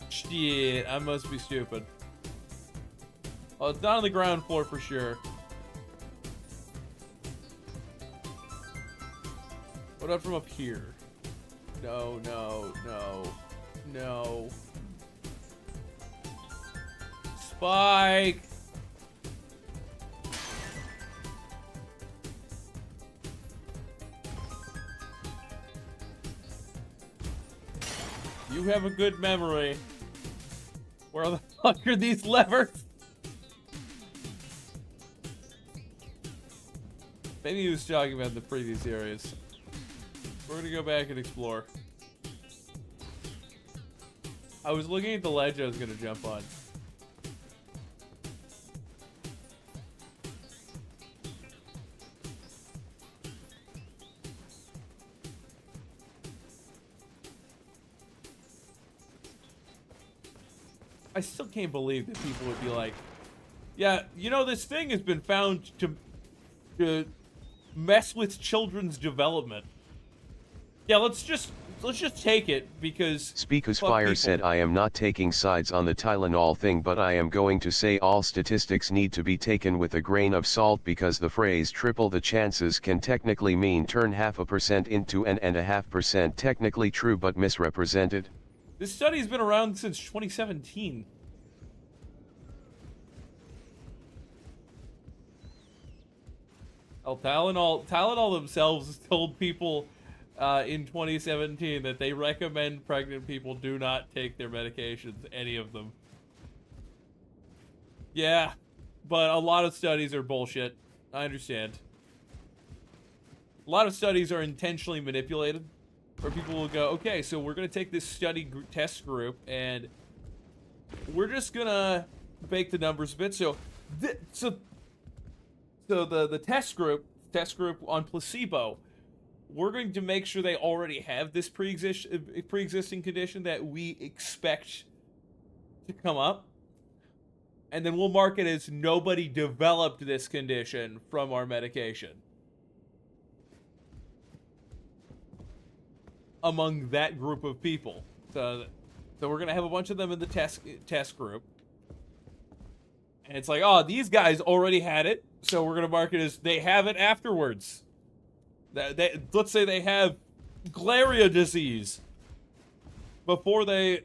Shit, I must be stupid. Oh, it's not on the ground floor for sure. What about from up here? No, no, no, no. Spike! You have a good memory. Where the fuck are these levers? Maybe he was talking about the previous areas. We're gonna go back and explore. I was looking at the ledge I was gonna jump on. I still can't believe that people would be like, yeah, you know, this thing has been found to mess with children's development. Yeah, let's just take it because Speakus Fire people. said, I am not taking sides on the Tylenol thing, but I am going to say all statistics need to be taken with a grain of salt, because the phrase triple the chances can technically mean turn 0.5% into 1.5%, technically true but misrepresented. This study's been around since 2017. Oh, Tylenol themselves told people in 2017 that they recommend pregnant people do not take their medications, any of them. Yeah, but a lot of studies are bullshit. I understand. A lot of studies are intentionally manipulated, where people will go, okay, so we're going to take this test group, and we're just going to bake the numbers a bit. So the test group on placebo, we're going to make sure they already have this pre-existing condition that we expect to come up. And then we'll mark it as nobody developed this condition from our medication. among that group of people. So we're gonna have a bunch of them in the test group. And it's like, oh, these guys already had it, so we're gonna mark it as they have it afterwards. Let's say they have Glaria disease before the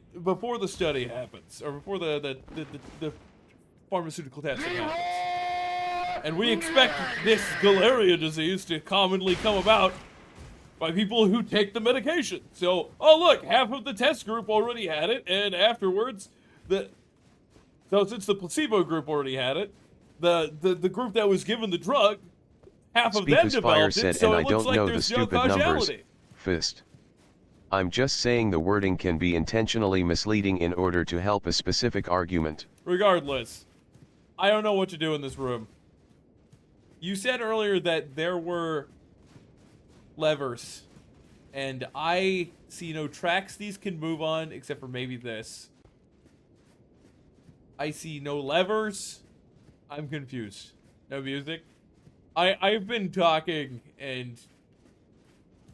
study happens, or before the pharmaceutical testing happens. And we expect this Glaria disease to commonly come about by people who take the medication. So, oh look, half of the test group already had it, and afterwards, so since the placebo group already had it, the group that was given the drug, half of them developed it, so it looks like there's no causality. Fist. I'm just saying the wording can be intentionally misleading in order to help a specific argument. Regardless, I don't know what to do in this room. You said earlier that there were levers, and I see no tracks these can move on, except for maybe this. I see no levers. I'm confused. No music. I've been talking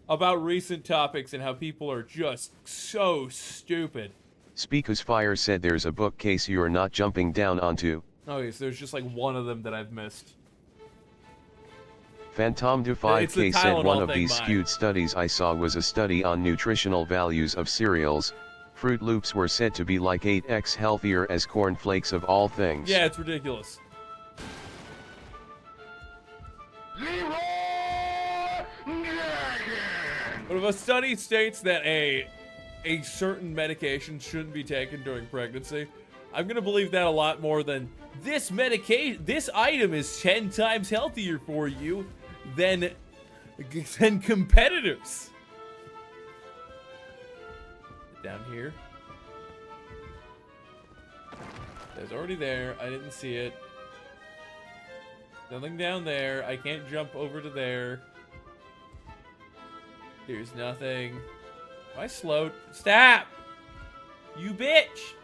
about recent topics and how people are just so stupid. Speakus Fire said there's a bookcase you're not jumping down onto. Okay, so there's just like one of them that I've missed. Phantom Du 5K said one of these skewed studies I saw was a study on nutritional values of cereals. Fruit Loops were said to be like 8x healthier as corn flakes of all things. Yeah, it's ridiculous. But if a study states that a certain medication shouldn't be taken during pregnancy, I'm gonna believe that a lot more than this item is 10 times healthier for you than competitors. Down here. There's already there. I didn't see it. Nothing down there. I can't jump over to there. There's nothing. Am I slowed? Stop! You bitch!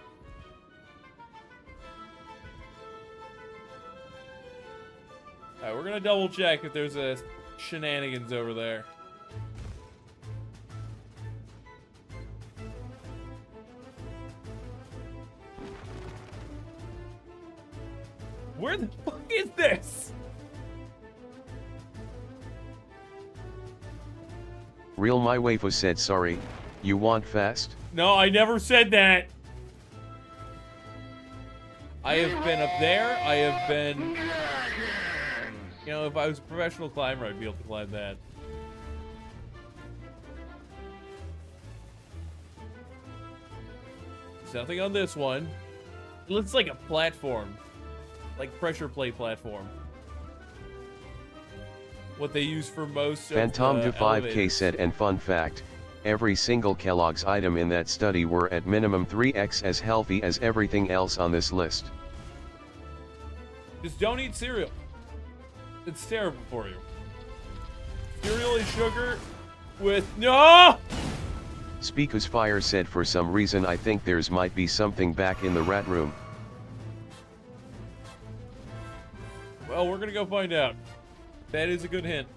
Alright, we're gonna double check if there's a shenanigans over there. Where the fuck is this? Real My Waifu said sorry, you want fast? No, I never said that. I have been up there, I have been... You know, if I was a professional climber, I'd be able to climb that. There's nothing on this one. It looks like a platform. Like pressure plate platform. What they use for most Phantom of the Du 5K elevators. said, and fun fact, every single Kellogg's item in that study were at minimum 3x as healthy as everything else on this list. Just don't eat cereal. It's terrible for you. Cereal is sugar with... No! Speakus Fire said for some reason I think there's might be something back in the rat room. Well, we're gonna go find out. That is a good hint.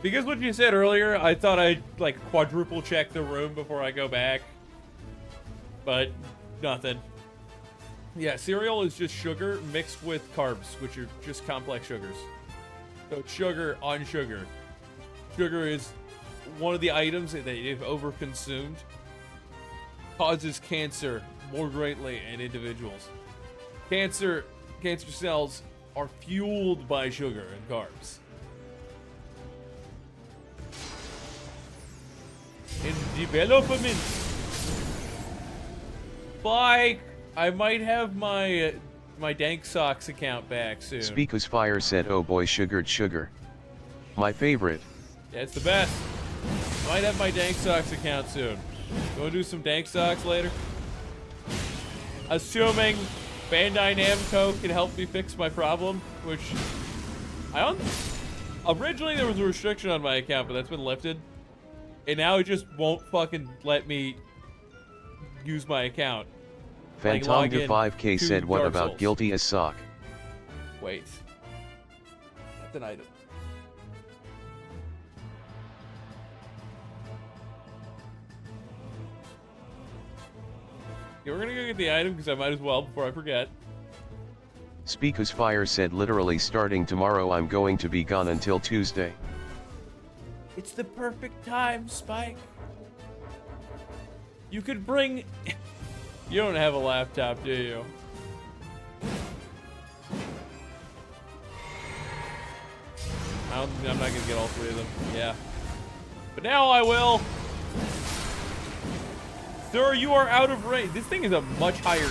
Because what you said earlier, I thought I'd like quadruple check the room before I go back. But nothing. Yeah, cereal is just sugar mixed with carbs, which are just complex sugars. So it's sugar on sugar. Sugar is one of the items that if overconsumed causes cancer more greatly in individuals. Cancer cells are fueled by sugar and carbs. In development. Bye. I might have my Dank Socks account back soon. Speakus Fire said, oh boy, sugared sugar. My favorite. Yeah, it's the best. Might have my Dank Socks account soon. You wanna do some Dank Socks later? Assuming Bandai Namco can help me fix my problem, which originally there was a restriction on my account, but that's been lifted. And now it just won't fucking let me use my account. Phantom Du 5K said, what about guilty as sock? Wait. That's an item. Yeah, we're gonna go get the item because I might as well before I forget. Speakus Fire said literally starting tomorrow I'm going to be gone until Tuesday. It's the perfect time, Spike. You could bring... You don't have a laptop, do you? I'm not gonna get all three of them. Yeah. But now I will. Sir, you are out of range. This thing is a much higher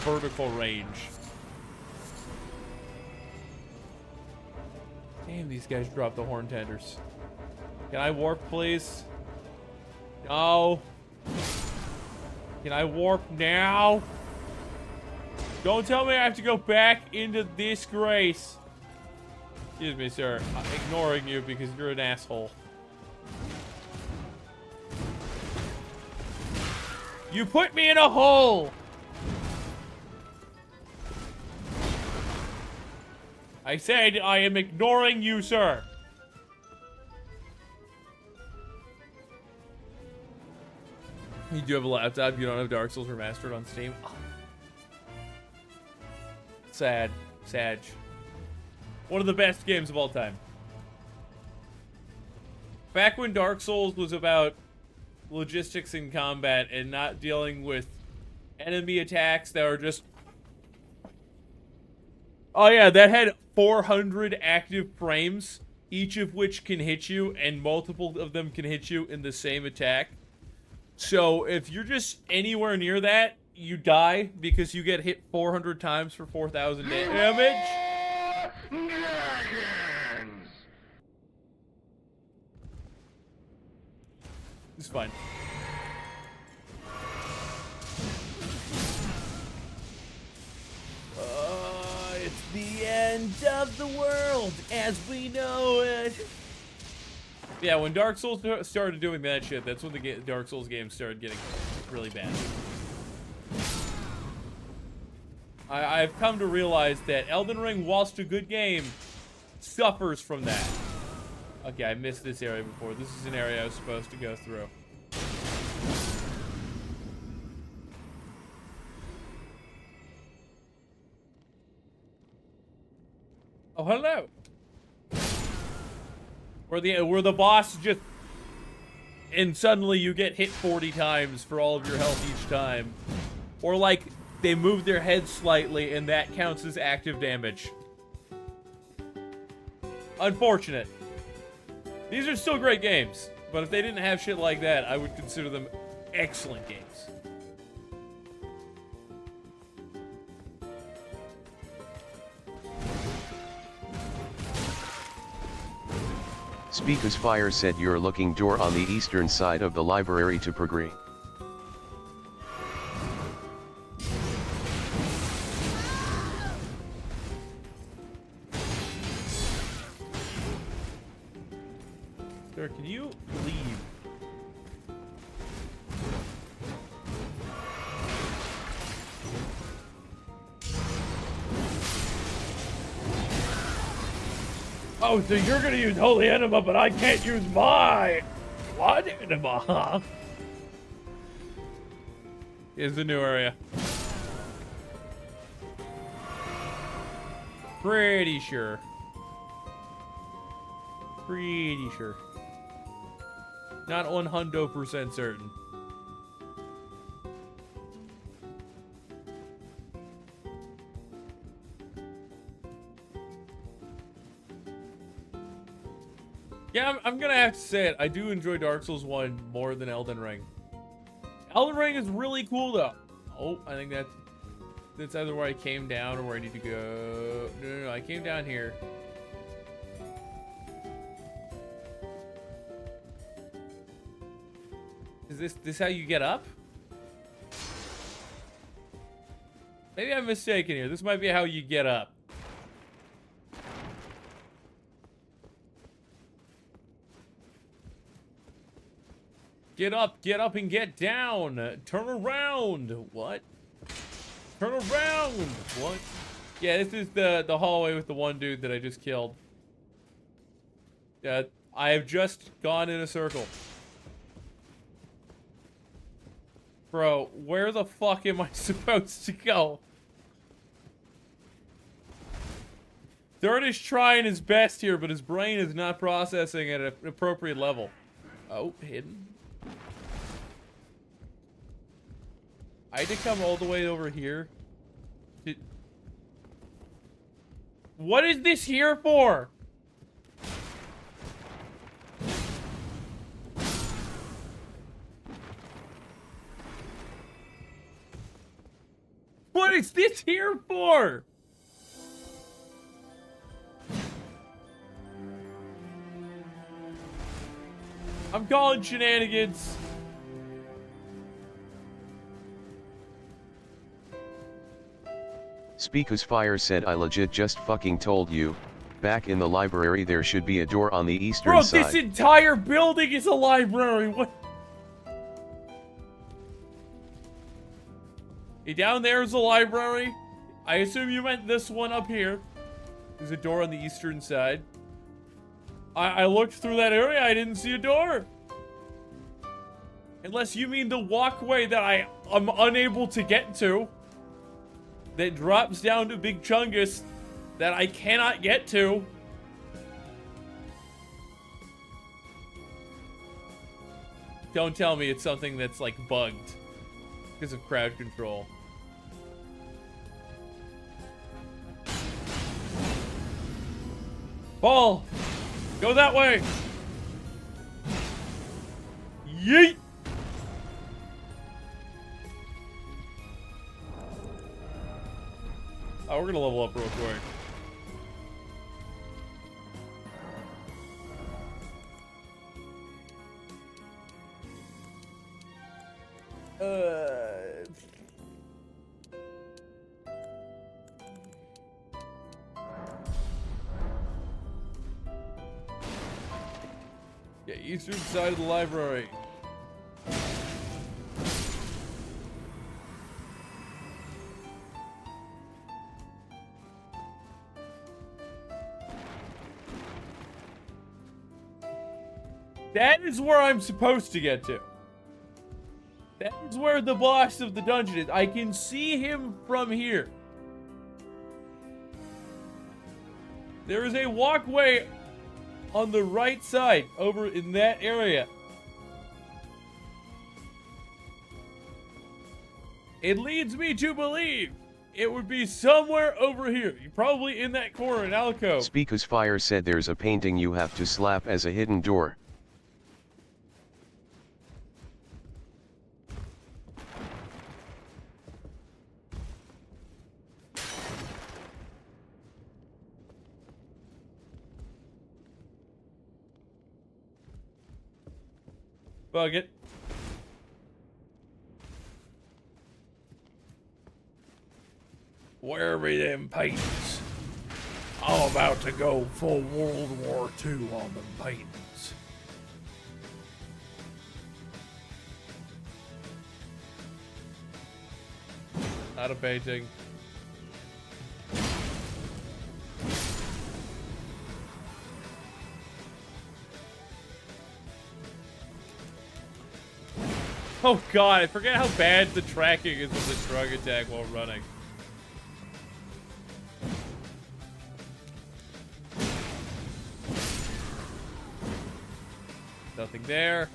vertical range. Damn, these guys dropped the horn tenders. Can I warp, please? No. Can I warp now? Don't tell me I have to go back into disgrace. Excuse me, sir. I'm ignoring you because you're an asshole. You put me in a hole! I said I am ignoring you, sir. You do have a laptop, you don't have Dark Souls Remastered on Steam. Oh. Sad. Sad. One of the best games of all time. Back when Dark Souls was about logistics in combat and not dealing with enemy attacks that are just... Oh yeah, that had 400 active frames, each of which can hit you, and multiple of them can hit you in the same attack. So if you're just anywhere near that, you die because you get hit 400 times for 4,000 damage. It's fine. It's the end of the world as we know it. Yeah, when Dark Souls started doing that shit, that's when the Dark Souls games started getting really bad. I've come to realize that Elden Ring, whilst a good game, suffers from that. Okay, I missed this area before. This is an area I was supposed to go through. Oh, hello. Where the boss just... And suddenly you get hit 40 times for all of your health each time. Or like, they move their head slightly and that counts as active damage. Unfortunate. These are still great games, but if they didn't have shit like that, I would consider them excellent games. Speakus Fire said you're looking door on the eastern side of the library to progress. Sir, can you leave? Oh, so you're gonna use Holy Enema, but I can't use my Blood Enema, huh? Here's the new area. Pretty sure. Pretty sure. Not 100% certain. Yeah, I'm gonna have to say it. I do enjoy Dark Souls 1 more than Elden Ring. Elden Ring is really cool, though. Oh, I think that's either where I came down or where I need to go. No, I came down here. Is this how you get up? Maybe I'm mistaken here. This might be how you get up. Get up and get down. Turn around. What? Turn around. What? Yeah, this is the hallway with the one dude that I just killed. I have just gone in a circle. Bro, where the fuck am I supposed to go? Third is trying his best here, but his brain is not processing at an appropriate level. Oh, hidden. I had to come all the way over here. What is this here for? What is this here for? I'm calling shenanigans. Speakus Fire said I legit just fucking told you, back in the library there should be a door on the eastern Bro, side. this entire building is a library. What? Hey, down there is a library. I assume you meant this one up here. There's a door on the eastern side. I looked through that area. I didn't see a door. Unless you mean the walkway that I'm unable to get to. That drops down to Big Chungus that I cannot get to. Don't tell me it's something that's like bugged because of crowd control. Ball! Go that way! Yeet! Oh, we're gonna level up real quick. Yeah, eastern side of the library. That is where I'm supposed to get to. That is where the boss of the dungeon is. I can see him from here. There is a walkway on the right side over in that area. It leads me to believe it would be somewhere over here. You're probably in that corner in alcove. Speakus Fire said there's a painting you have to slap as a hidden door. Bug it. Where be them paintings? I'm about to go full World War II on them paintings. Not a painting. Oh god, I forget how bad the tracking is with the shrug attack while running. Nothing there.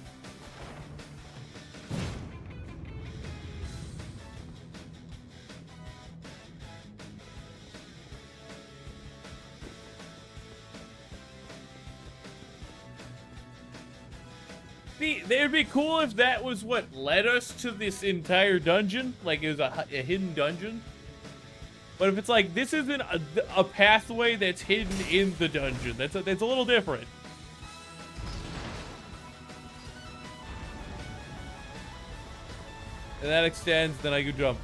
It'd be cool if that was what led us to this entire dungeon, like it was a hidden dungeon. But if it's like, this isn't a pathway that's hidden in the dungeon, that's a little different. And that extends, then I could jump.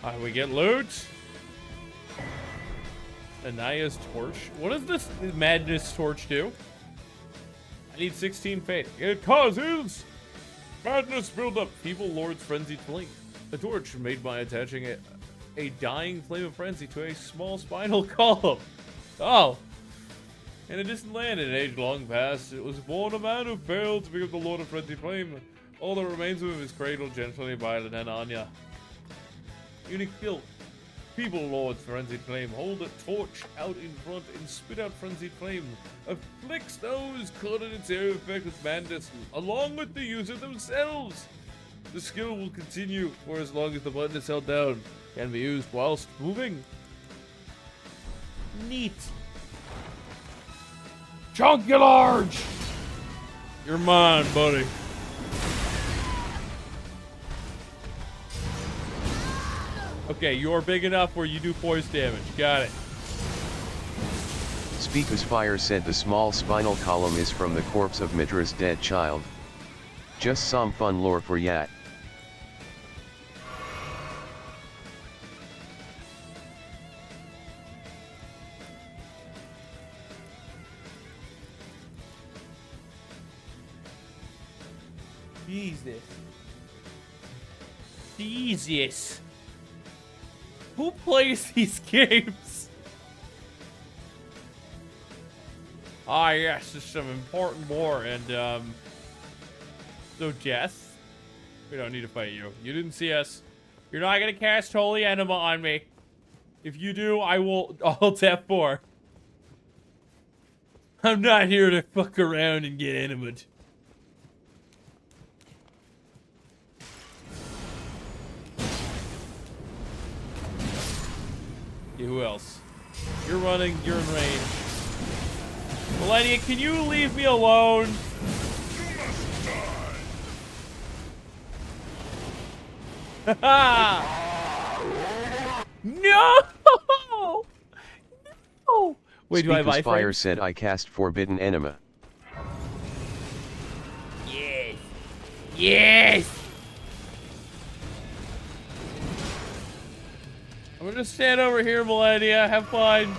Alright, we get loot. Anaya's torch. What does this madness torch do? I need 16 faith. It causes Madness build up. Feeble Lord's Frenzied Flame. A torch made by attaching a dying flame of frenzy to a small spinal column. Oh. In a distant land in an age long past, it was born a man who failed to become the Lord of Frenzied Flame. All that remains of him is cradled gently by Anya. Unique skill. Feeble Lord's Frenzied Flame. Hold a torch out in front and spit out Frenzied Flame. Afflicts those caught in its area of effect with madness, along with the user themselves. The skill will continue for as long as the button is held down. Can be used whilst moving. Neat. Chunky large! You're mine, buddy. Okay, you're big enough where you do poise damage. Got it. Speaker's Fire said the small spinal column is from the corpse of Midra's dead child. Just some fun lore for yat. Jesus. Who plays these games? Ah, yes, there's some important lore, and, so, Jess, we don't need to fight you. You didn't see us. You're not gonna cast Holy Enema on me. If you do, I will alt F4. I'm not here to fuck around and get enemaed. Okay, who else? You're running, you're in range. Millennia, can you leave me alone? No! No! Wait, do I have Speaker's Fire iframes? said I cast Forbidden Enema. Yes. Yes. I'm gonna just stand over here, Millennia. Have fun.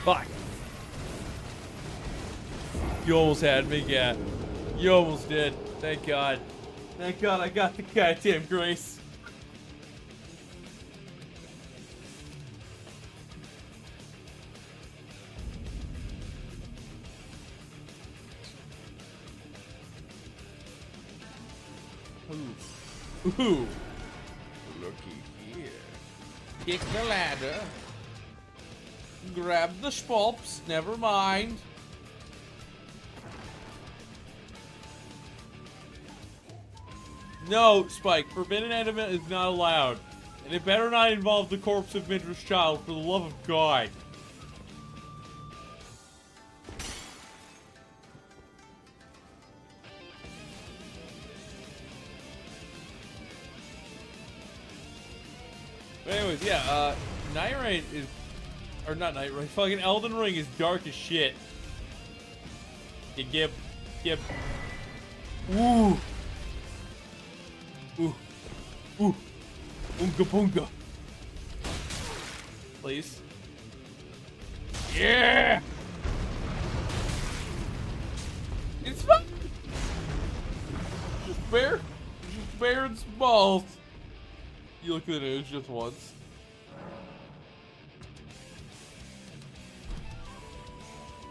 Fuck. You almost had me, yeah. You almost did. Thank God. Thank God I got the goddamn grace. Ooh. Looky here. Kick the ladder. Grab the spalps. Never mind. No, Spike. Forbidden enema is not allowed. And it better not involve the corpse of Midra's child, for the love of God. But anyways, yeah, Night Rain is... Or not Night Rain, fucking Elden Ring is dark as shit. Gib. Ooh. Ooh. Ooh. Oonga boonga. Please. Yeah! It's fun! Just bear and balls. You look at the news just once.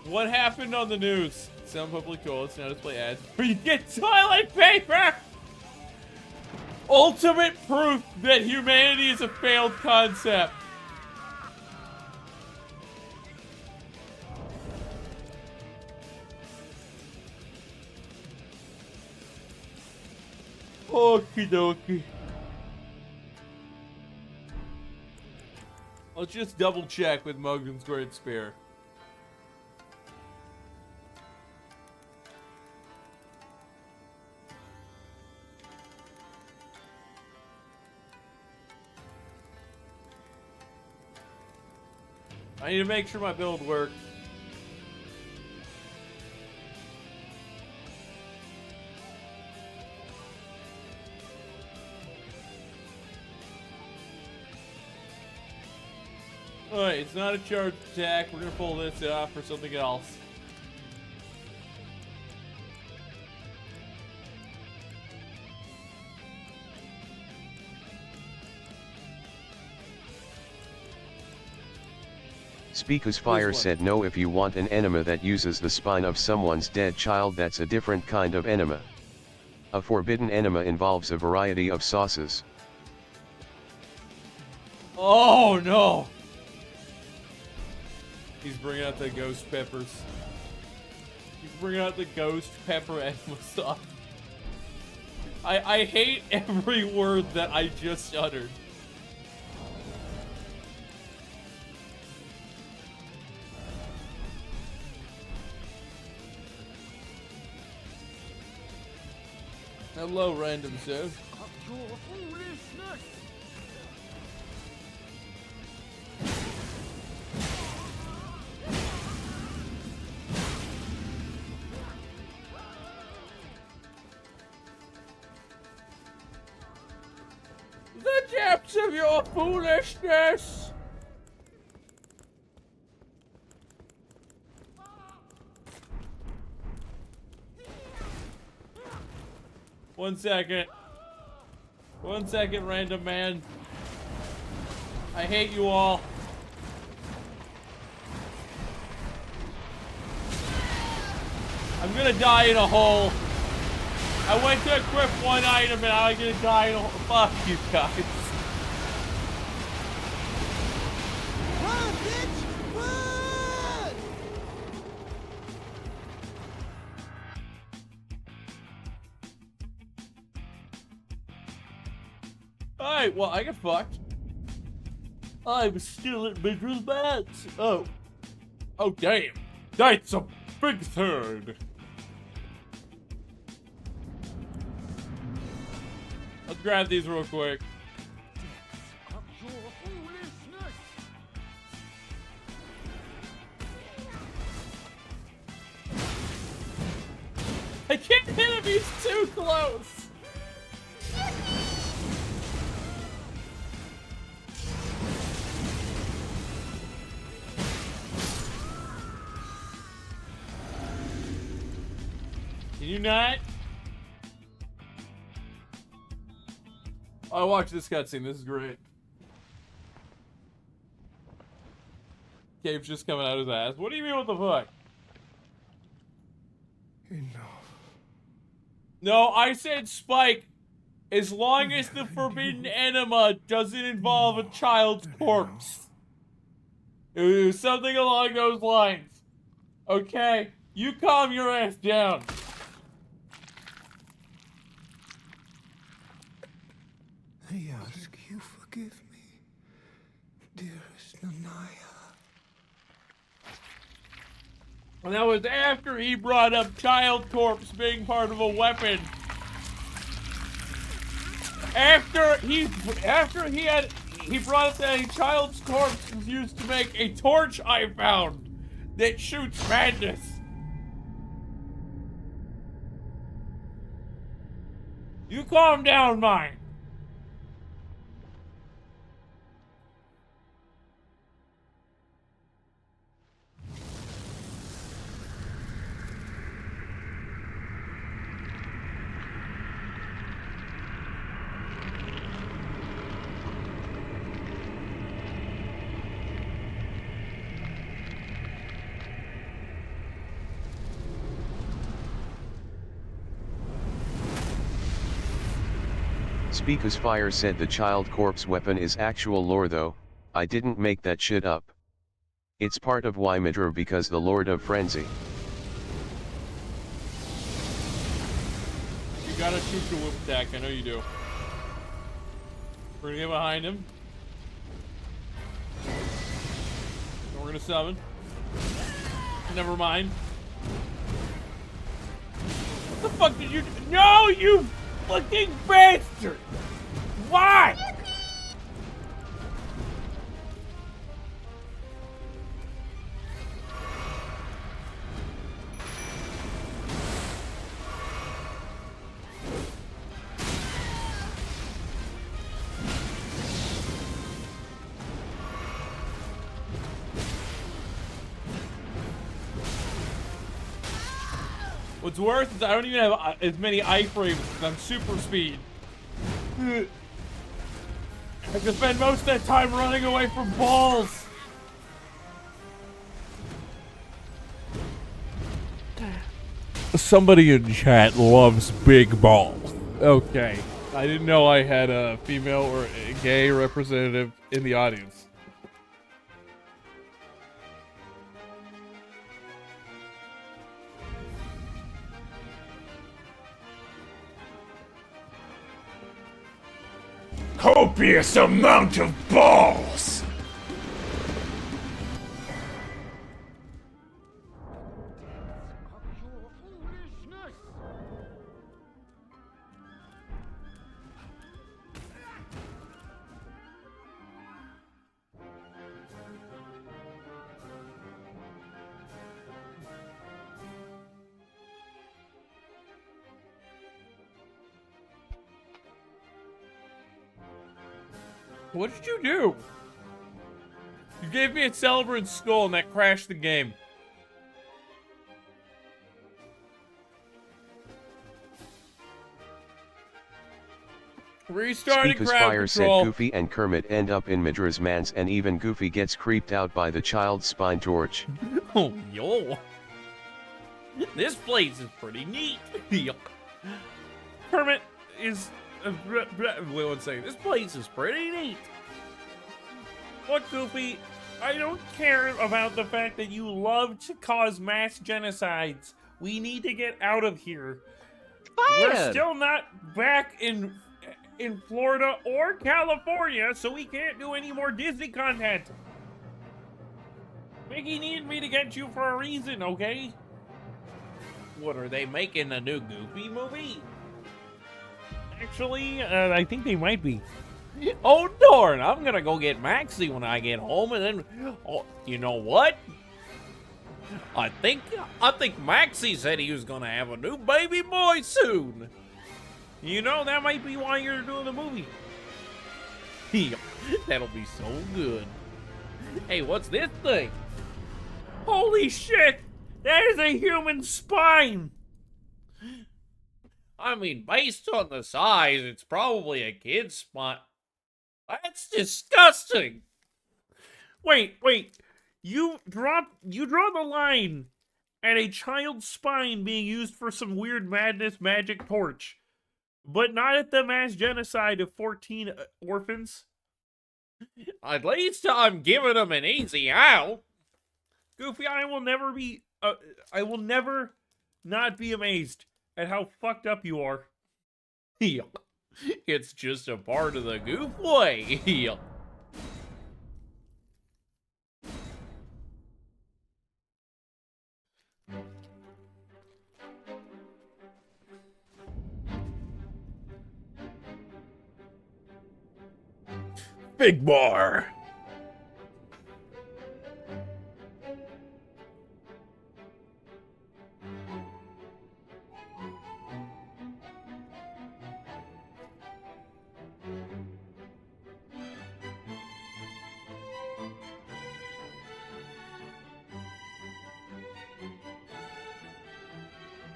What happened on the news? Some public toilets now display ads where you get toilet paper! Ultimate proof that humanity is a failed concept. Okie dokie. Let's just double check with Mogden's Great Spear. I need to make sure my build works. Alright, it's not a charge attack. We're gonna pull this off for something else. Speakus Fire said no, if you want an enema that uses the spine of someone's dead child, that's a different kind of enema. A forbidden enema involves a variety of sauces. Oh no! He's bringing out the ghost peppers. He's bringing out the ghost pepper enema sauce. I hate every word that I just uttered. Hello, random says. The depths of your foolishness! One second. 1 second, random man. I hate you all. I'm gonna die in a hole. I went to equip one item and I'm gonna die in a hole. Fuck you guys. Run, bitch! Run! Alright, well, I got fucked. I'm still at Midra's Bats. Oh. Oh, damn. That's a big third. Let's grab these real quick. I can't hit him, he's too close. Can you not? Oh, watch this cutscene. This is great. Cave's just coming out of his ass. What do you mean, what the fuck? Enough. No, I said Spike. As long as the forbidden enema doesn't involve a child's corpse. It was something along those lines. Okay? You calm your ass down. I ask you forgive me, dearest Nanaya. And that was after he brought up child corpse being part of a weapon. After he brought up that a child's corpse was used to make a torch I found that shoots madness. You calm down, mine. Speakus Fire said the child corpse weapon is actual lore though, I didn't make that shit up. It's part of Wymidra because the Lord of Frenzy. You gotta shoot your whip attack, I know you do. We're gonna get behind him. And we're gonna summon. Never mind. What the fuck did you do? No, you fucking bastard! Why? What's worse is I don't even have as many iframes because I'm super speed. I have to spend most of that time running away from balls. Somebody in chat loves big balls. Okay. I didn't know I had a female or a gay representative in the audience. Copious amount of balls! What did you do? You gave me a Celebrant skull and that crashed the game. Restarting Speakus crowd Fire said control. Goofy and Kermit end up in Midra's mans and even Goofy gets creeped out by the child's spine torch. Oh, yo. This place is pretty neat. Kermit is... wait one second. This place is pretty neat. Look, Goofy, I don't care about the fact that you love to cause mass genocides. We need to get out of here. We're still not back in Florida or California, so we can't do any more Disney content. Mickey needed me to get you for a reason, okay? What, are they making a new Goofy movie? Actually, I think they might be. Oh, darn. I'm gonna go get Maxie when I get home, and then... Oh, you know what? I think Maxie said he was gonna have a new baby boy soon. You know, that might be why you're doing the movie. That'll be so good. Hey, what's this thing? Holy shit! That is a human spine! I mean, based on the size, it's probably a kid's spot. That's disgusting. Wait. You draw the line at a child's spine being used for some weird madness magic torch, but not at the mass genocide of 14 orphans? At least I'm giving them an easy out. Goofy, I will never not be amazed at how fucked up you are. It's just a part of the goof way. Big bar.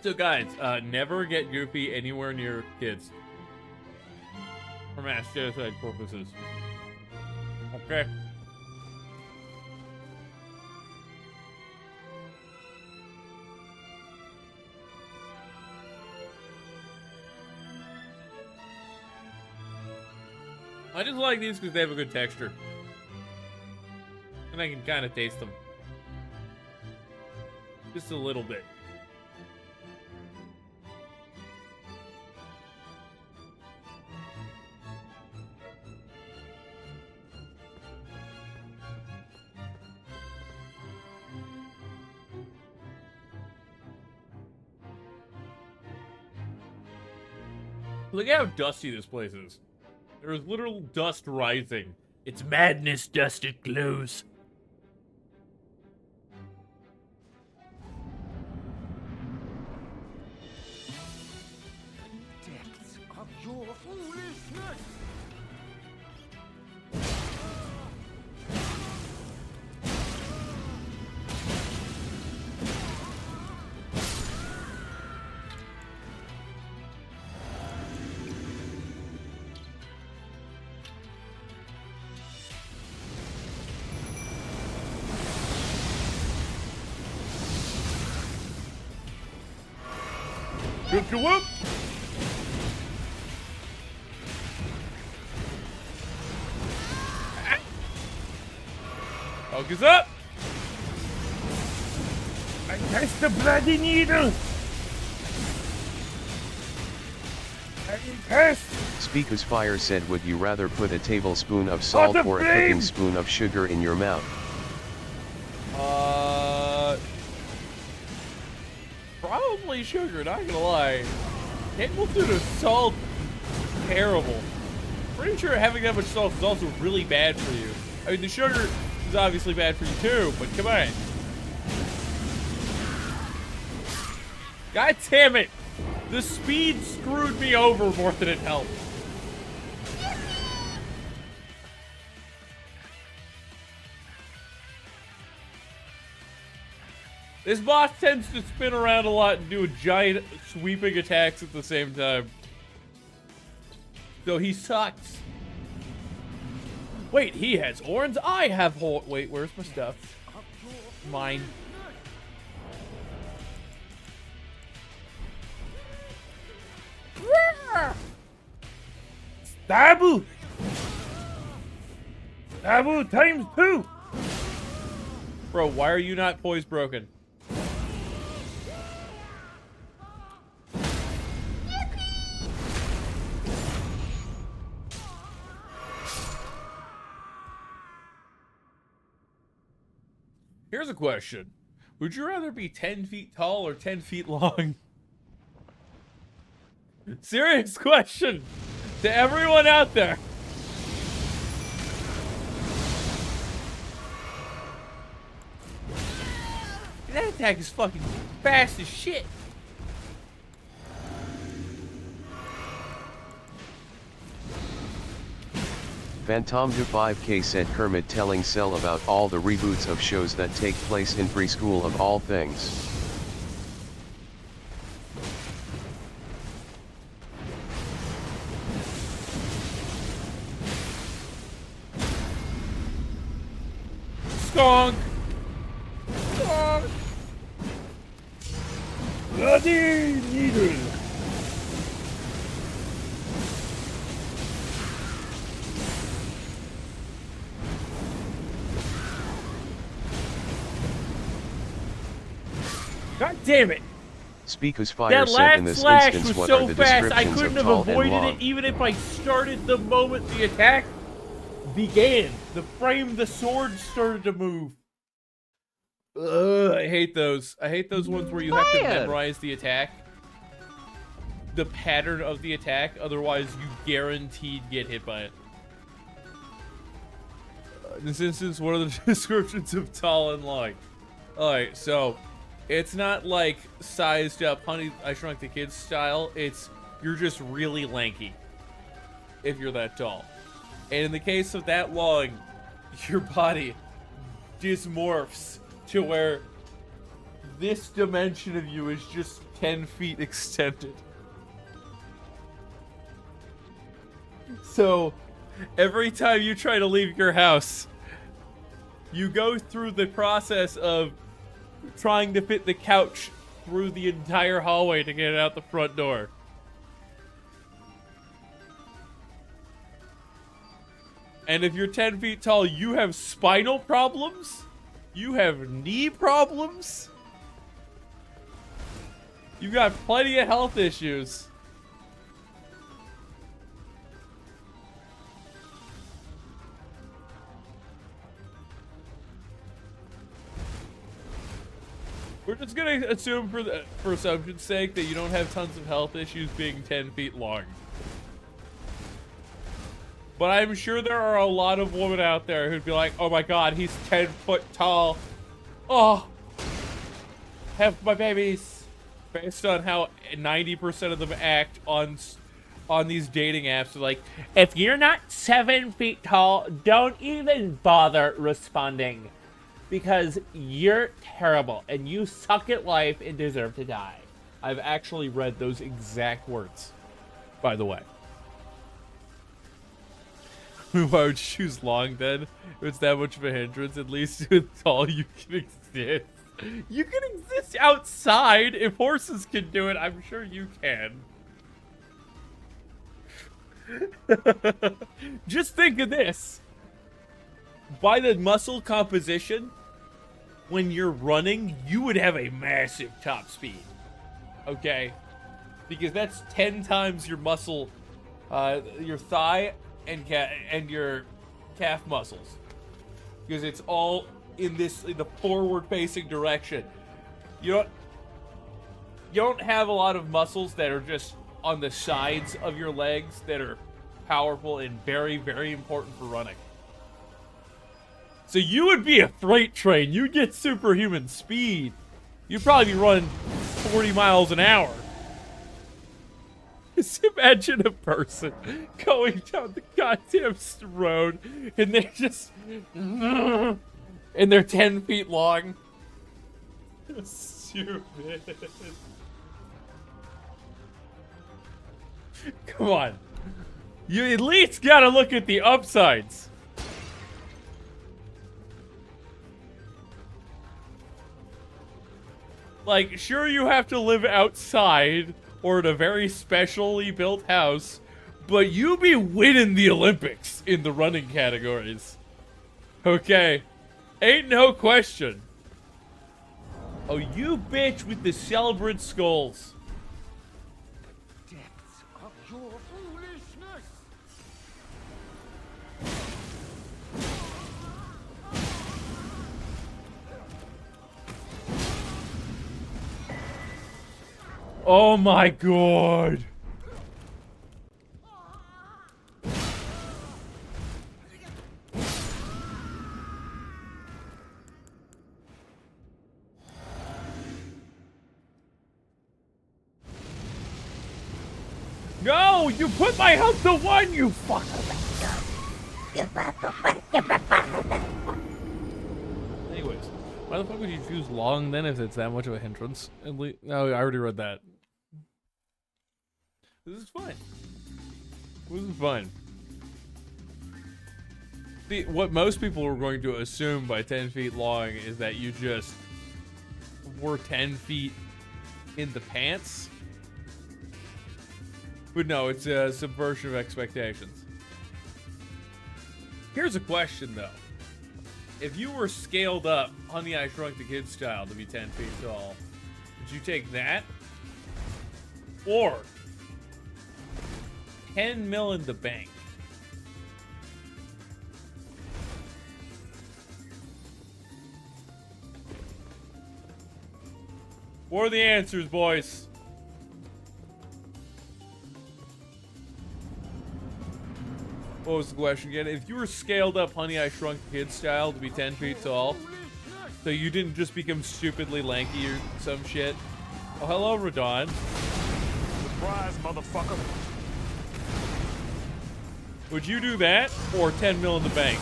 So guys, never get Goofy anywhere near kids. For mass genocide purposes. Okay. I just like these because they have a good texture. And I can kind of taste them. Just a little bit. Look at how dusty this place is. There is literal dust rising. It's madness dust it glows. Depths of your foolishness! Whoop de whoop. Focus up. I test the bloody needle. I test. Speakus Fire said, would you rather put a tablespoon of salt the or a flame! cooking spoon of sugar in your mouth? Probably sugar, not gonna lie. Tablespoon of salt, terrible. Pretty sure having that much salt is also really bad for you. I mean, the sugar is obviously bad for you too, but come on. God damn it! The speed screwed me over more than it helped. This boss tends to spin around a lot and do giant sweeping attacks at the same time. So he sucks. Wait, he has horns? I have horns. Wait, where's my stuff? Mine. Stabu. Stabu times 2. Bro, why are you not poise broken? Here's a question. Would you rather be 10 feet tall or 10 feet long? Serious question to everyone out there. That attack is fucking fast as shit. Phantom to 5K said, Kermit telling Cell about all the reboots of shows that take place in preschool of all things. Skunk. Skunk. Bloody needle. God damn it. Speakus Fire That said, in last this slash instance, was what are so the fast I descriptions couldn't of have tall and avoided long? it even if I started the moment the attack began. The sword started to move. Ugh, I hate those. I hate those ones where you have to memorize the attack. The pattern of the attack, otherwise you guaranteed get hit by it. In this instance, what are the descriptions of tall and long? Alright, so it's not like sized up Honey I Shrunk the Kids style. It's you're just really lanky if you're that tall. And in the case of that long, your body dysmorphs to where this dimension of you is just 10 feet extended. So every time you try to leave your house, you go through the process of trying to fit the couch through the entire hallway to get it out the front door. And if you're 10 feet tall, you have spinal problems? You have knee problems? You got plenty of health issues. We're just gonna assume for assumption's sake that you don't have tons of health issues being 10 feet long. But I'm sure there are a lot of women out there who'd be like, oh my god, he's 10 foot tall. Oh, have my babies. Based on how 90% of them act on these dating apps. They're like, if you're not 7 feet tall, don't even bother responding. Because you're terrible and you suck at life and deserve to die. I've actually read those exact words, by the way. Why would you choose long then? If it's that much of a hindrance, at least with tall you can exist. You can exist outside. If horses can do it, I'm sure you can. Just think of this. By the muscle composition, when you're running, you would have a massive top speed. Okay? Because that's 10 times your muscle, your thigh and your calf muscles. Because it's all in the forward-facing direction. You don't have a lot of muscles that are just on the sides of your legs that are powerful and very, very important for running. So you would be a freight train. You'd get superhuman speed. You'd probably be running 40 miles an hour. Just imagine a person going down the goddamn road and they're just... and they're 10 feet long. Stupid. Come on. You at least gotta look at the upsides. Like, sure, you have to live outside or in a very specially built house, but you be winning the Olympics in the running categories. Okay. Ain't no question. Oh, you bitch with the celebrant skulls. Depths of your foolishness. Oh my god. No, you put my health to 1, you fucker. Anyways, why the fuck would you choose long then if it's that much of a hindrance? No, I already read that. This is fine. This is fine. See, what most people are going to assume by 10 feet long is that you just were 10 feet in the pants. But no, it's a subversion of expectations. Here's a question, though. If you were scaled up, Honey, I Shrunk the Kid style, to be 10 feet tall, would you take that? Or 10 mil in the bank? What are the answers, boys? What was the question again? If you were scaled up Honey, I Shrunk the Kid style to be 10 feet tall, so you didn't just become stupidly lanky or some shit. Oh, hello, Radon. Surprise, motherfucker. Would you do that or 10 mil in the bank?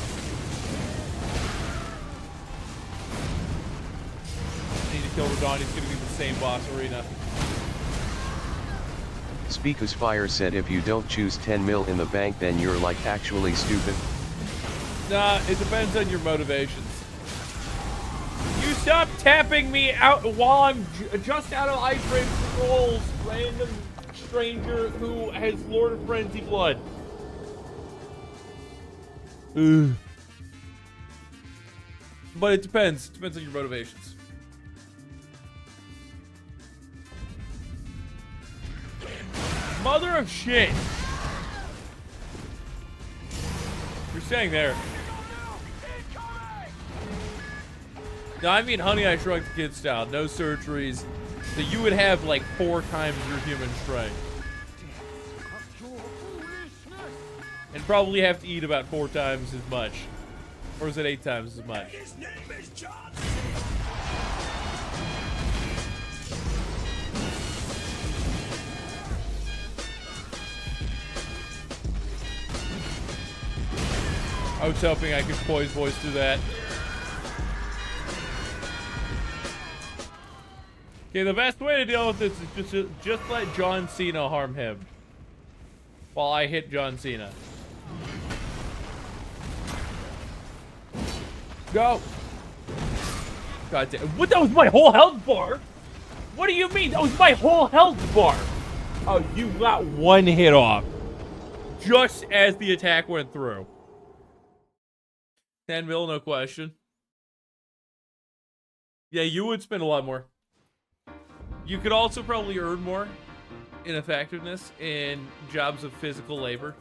I need to kill Radon. He's going to be the same boss arena. Speakus Fire said if you don't choose 10 mil in the bank then you're like actually stupid. Nah, it depends on your motivations. You stop tapping me out while I'm just out of iframe controls, random stranger who has Lord of Frenzy blood. Ugh. But it depends. It depends on your motivations. Mother of shit. You're staying there. No, I mean Honey, I Shrunk the Kid style. No surgeries. So you would have like 4 times your human strength. And probably have to eat about 4 times as much. Or is it 8 times as much? His name is John. I was hoping I could poise voice through that. Okay, the best way to deal with this is just let John Cena harm him. While I hit John Cena. Go! God damn. What? That was my whole health bar? What do you mean? That was my whole health bar. Oh, you got one hit off. Just as the attack went through. 10 mil, no question. Yeah, you would spend a lot more. You could also probably earn more in effectiveness in jobs of physical labor.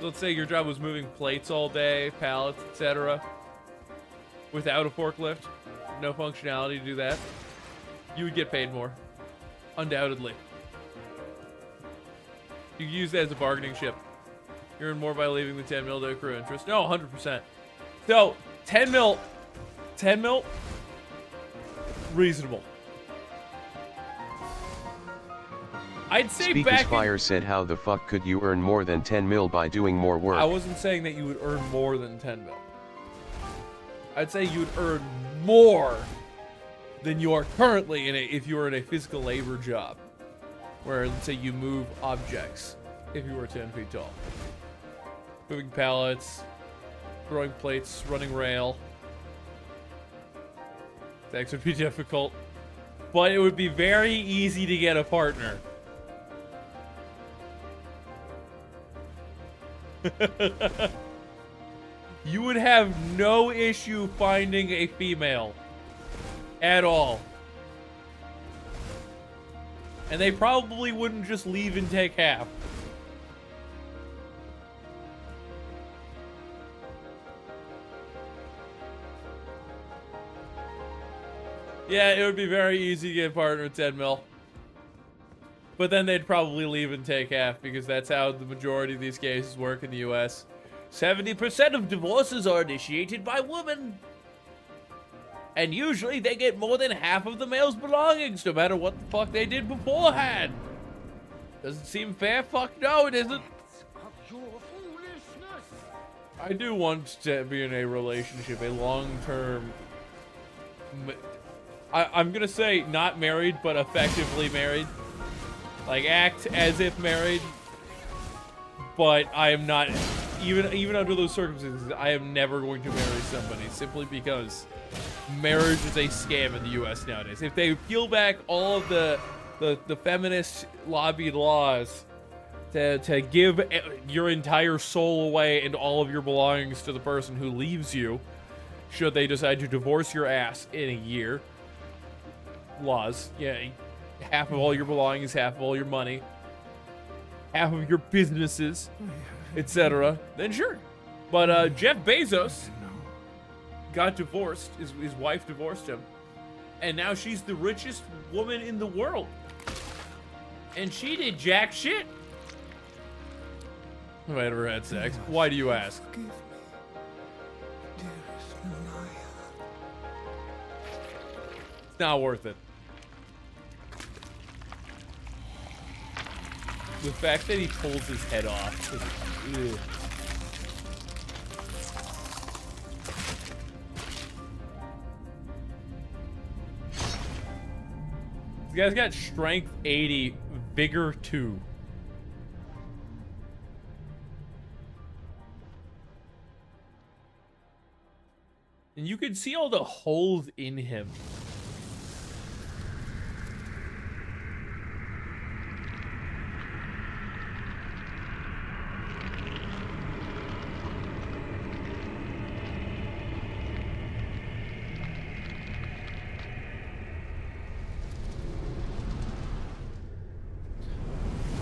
Let's say your job was moving plates all day, pallets, etc. Without a forklift, no functionality to do that. You would get paid more. Undoubtedly. You could use that as a bargaining chip. You earn more by leaving the 10 mil to accrue interest. No, 100%. So, 10 mil. 10 mil? Reasonable. I'd say Speaker's Fire said, how the fuck could you earn more than 10 mil by doing more work? I wasn't saying that you would earn more than 10 mil. I'd say you would earn more than you are currently if you were in a physical labor job. Where, let's say, you move objects if you were 10 feet tall. Moving pallets, throwing plates, running rail. That would be difficult. But it would be very easy to get a partner. You would have no issue finding a female. At all. And they probably wouldn't just leave and take half. Yeah, it would be very easy to get a partner at 10 mil. But then they'd probably leave and take half because that's how the majority of these cases work in the US. 70% of divorces are initiated by women. And usually they get more than half of the male's belongings, no matter what the fuck they did beforehand. Doesn't seem fair? Fuck no, it isn't. I do want to be in a relationship, a long-term... I'm gonna say not married, but effectively married. Like, act as if married. But I am not... Even under those circumstances, I am never going to marry somebody, simply because marriage is a scam in the U.S. nowadays. If they peel back all of the feminist lobbied laws to give your entire soul away and all of your belongings to the person who leaves you, should they decide to divorce your ass in a year, laws, yeah, half of all your belongings, half of all your money, half of your businesses, etc., then sure. But Jeff Bezos got divorced. His wife divorced him. And now she's the richest woman in the world. And she did jack shit. Have I ever had sex? Why do you ask? It's not worth it. The fact that he pulls his head off is, ew. This guy's got strength 80, vigor 2. And you can see all the holes in him.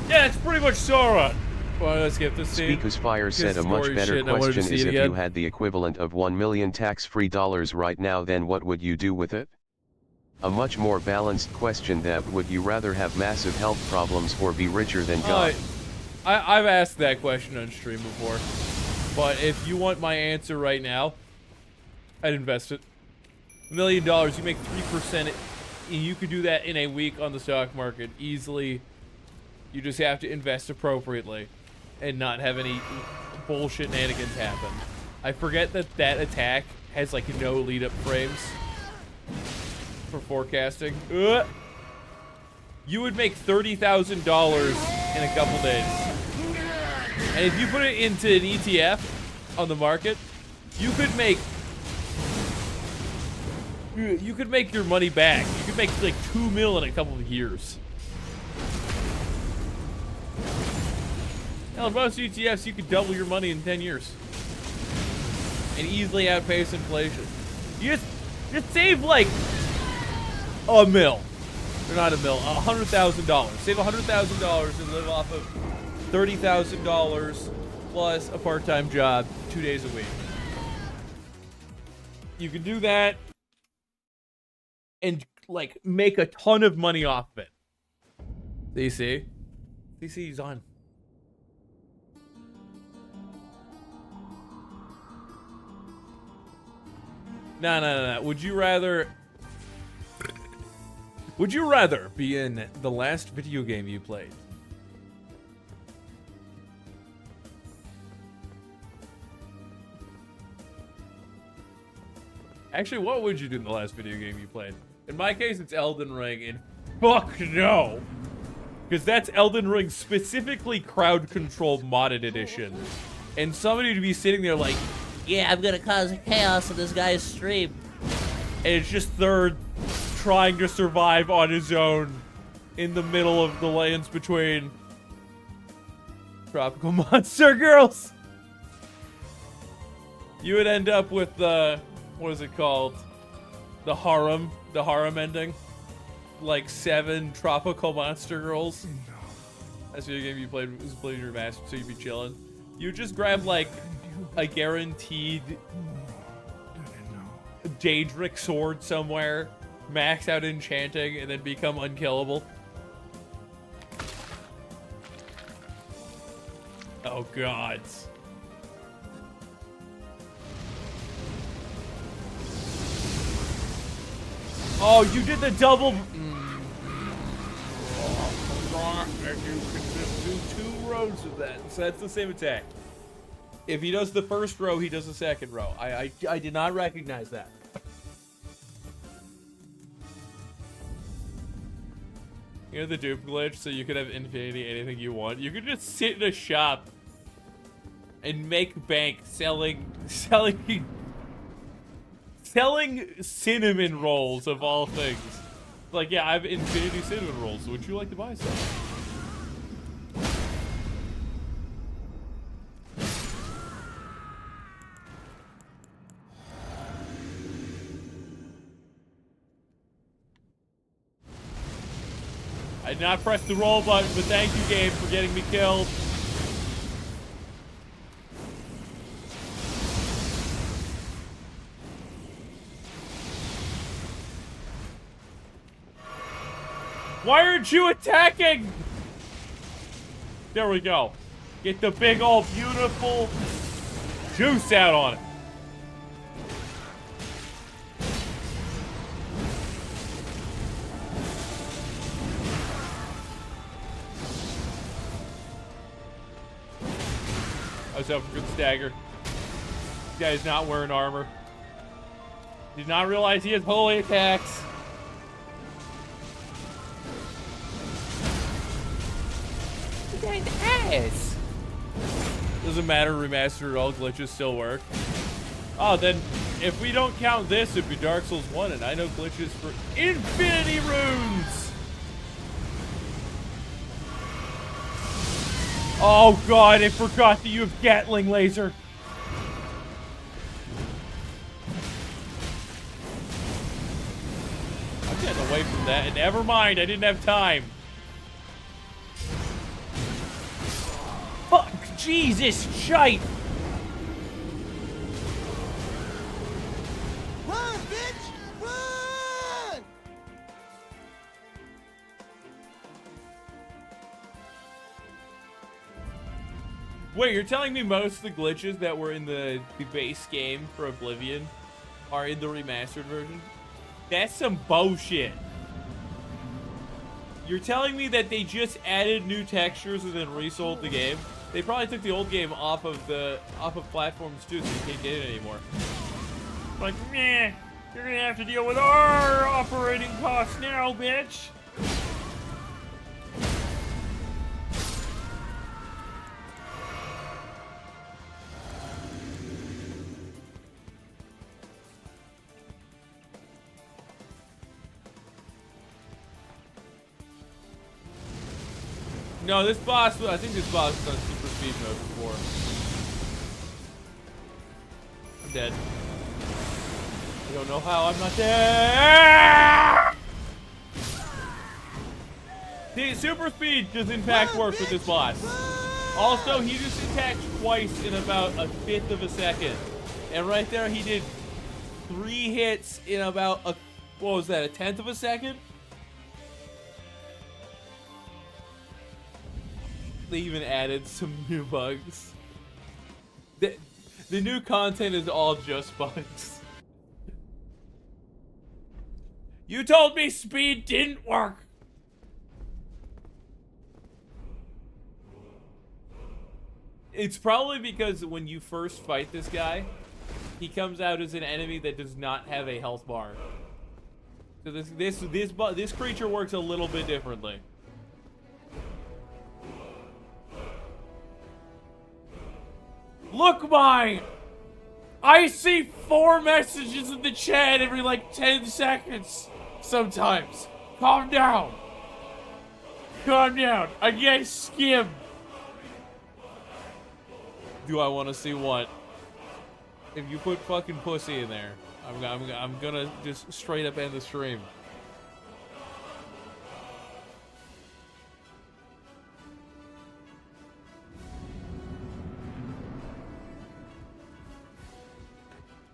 Yeah, it's pretty much Sauron. Well, let's get this scene. Speaker's Fire said, a much better question is, if you had the equivalent of 1 million tax-free dollars right now, then what would you do with it? A much more balanced question, that would you rather have massive health problems or be richer than God? I've asked that question on stream before, but if you want my answer right now, I'd invest it. $1 million, you make 3%, and you could do that in a week on the stock market easily. You just have to invest appropriately and not have any bullshit shenanigans happen. I forget that that attack has like no lead-up frames for forecasting. You would make $30,000 in a couple days. And if you put it into an ETF on the market, you could make you could make your money back. You could make like 2 mil in a couple of years. Hell, most ETFs, you could double your money in 10 years. And easily outpace inflation. You just save like a mil. Or not a mil, $100,000. Save $100,000 and live off of $30,000 plus a part-time job 2 days a week. You can do that and like make a ton of money off of it. DC? DC's on. No. Would you rather be in the last video game you played? Actually, what would you do in the last video game you played? In my case, it's Elden Ring, and fuck no! Because that's Elden Ring specifically crowd control modded edition. And somebody to be sitting there like, yeah, I'm gonna cause chaos in this guy's stream. And it's just Third trying to survive on his own in the middle of the lands between tropical monster girls. You would end up with the, what is it called? The harem ending. Like 7 tropical monster girls. That's the game you played, was playing your master, so you'd be chilling. You just grab like a guaranteed Daedric sword somewhere, max out enchanting, and then become unkillable. Oh god. Oh, you did the double. And you can just do 2 rows of that. So that's the same attack. If he does the first row, he does the second row. I did not recognize that. You know the dupe glitch, so you could have infinity anything you want. You could just sit in a shop and make bank selling cinnamon rolls of all things. Like, yeah, I have infinity cinnamon rolls. Would you like to buy some? I did not press the roll button, but thank you, game, for getting me killed. Why aren't you attacking? There we go. Get the big old beautiful juice out on it. I was hoping for the stagger. This guy is not wearing armor. Did not realize he has holy attacks. Ass. Doesn't matter, remastered, all glitches still work. Oh, then if we don't count this, it'd be Dark Souls 1, and I know glitches for infinity runes. Oh god, I forgot that you have Gatling laser. I'm getting away from that, and never mind, I didn't have time. Fuck, Jesus, shite! Run, bitch! Run! Wait, you're telling me most of the glitches that were in the base game for Oblivion are in the remastered version? That's some bullshit. You're telling me that they just added new textures and then resold the game? They probably took the old game off of platforms too, so you can't get it anymore. Like, meh, you're gonna have to deal with our operating costs now, bitch. No, this boss, I think this boss is on super speed mode before. I'm dead. I don't know how I'm not dead. The super speed does in fact work with this boss. Also, he just attacked twice in about a fifth of a second. And right there, he did 3 hits in about a, what was that, a tenth of a second? They even added some new bugs. The new content is all just bugs. You told me speed didn't work! It's probably because when you first fight this guy, he comes out as an enemy that does not have a health bar. So this creature works a little bit differently. Look, mine! I see 4 messages in the chat every like 10 seconds sometimes. Calm down. Calm down. I get skimmed. Do I want to see what? If you put fucking pussy in there, I'm gonna just straight up end the stream.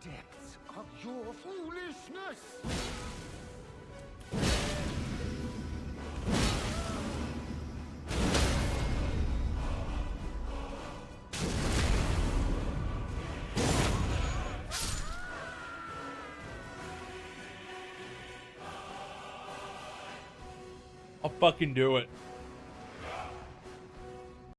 Depths of your foolishness! I'll fucking do it.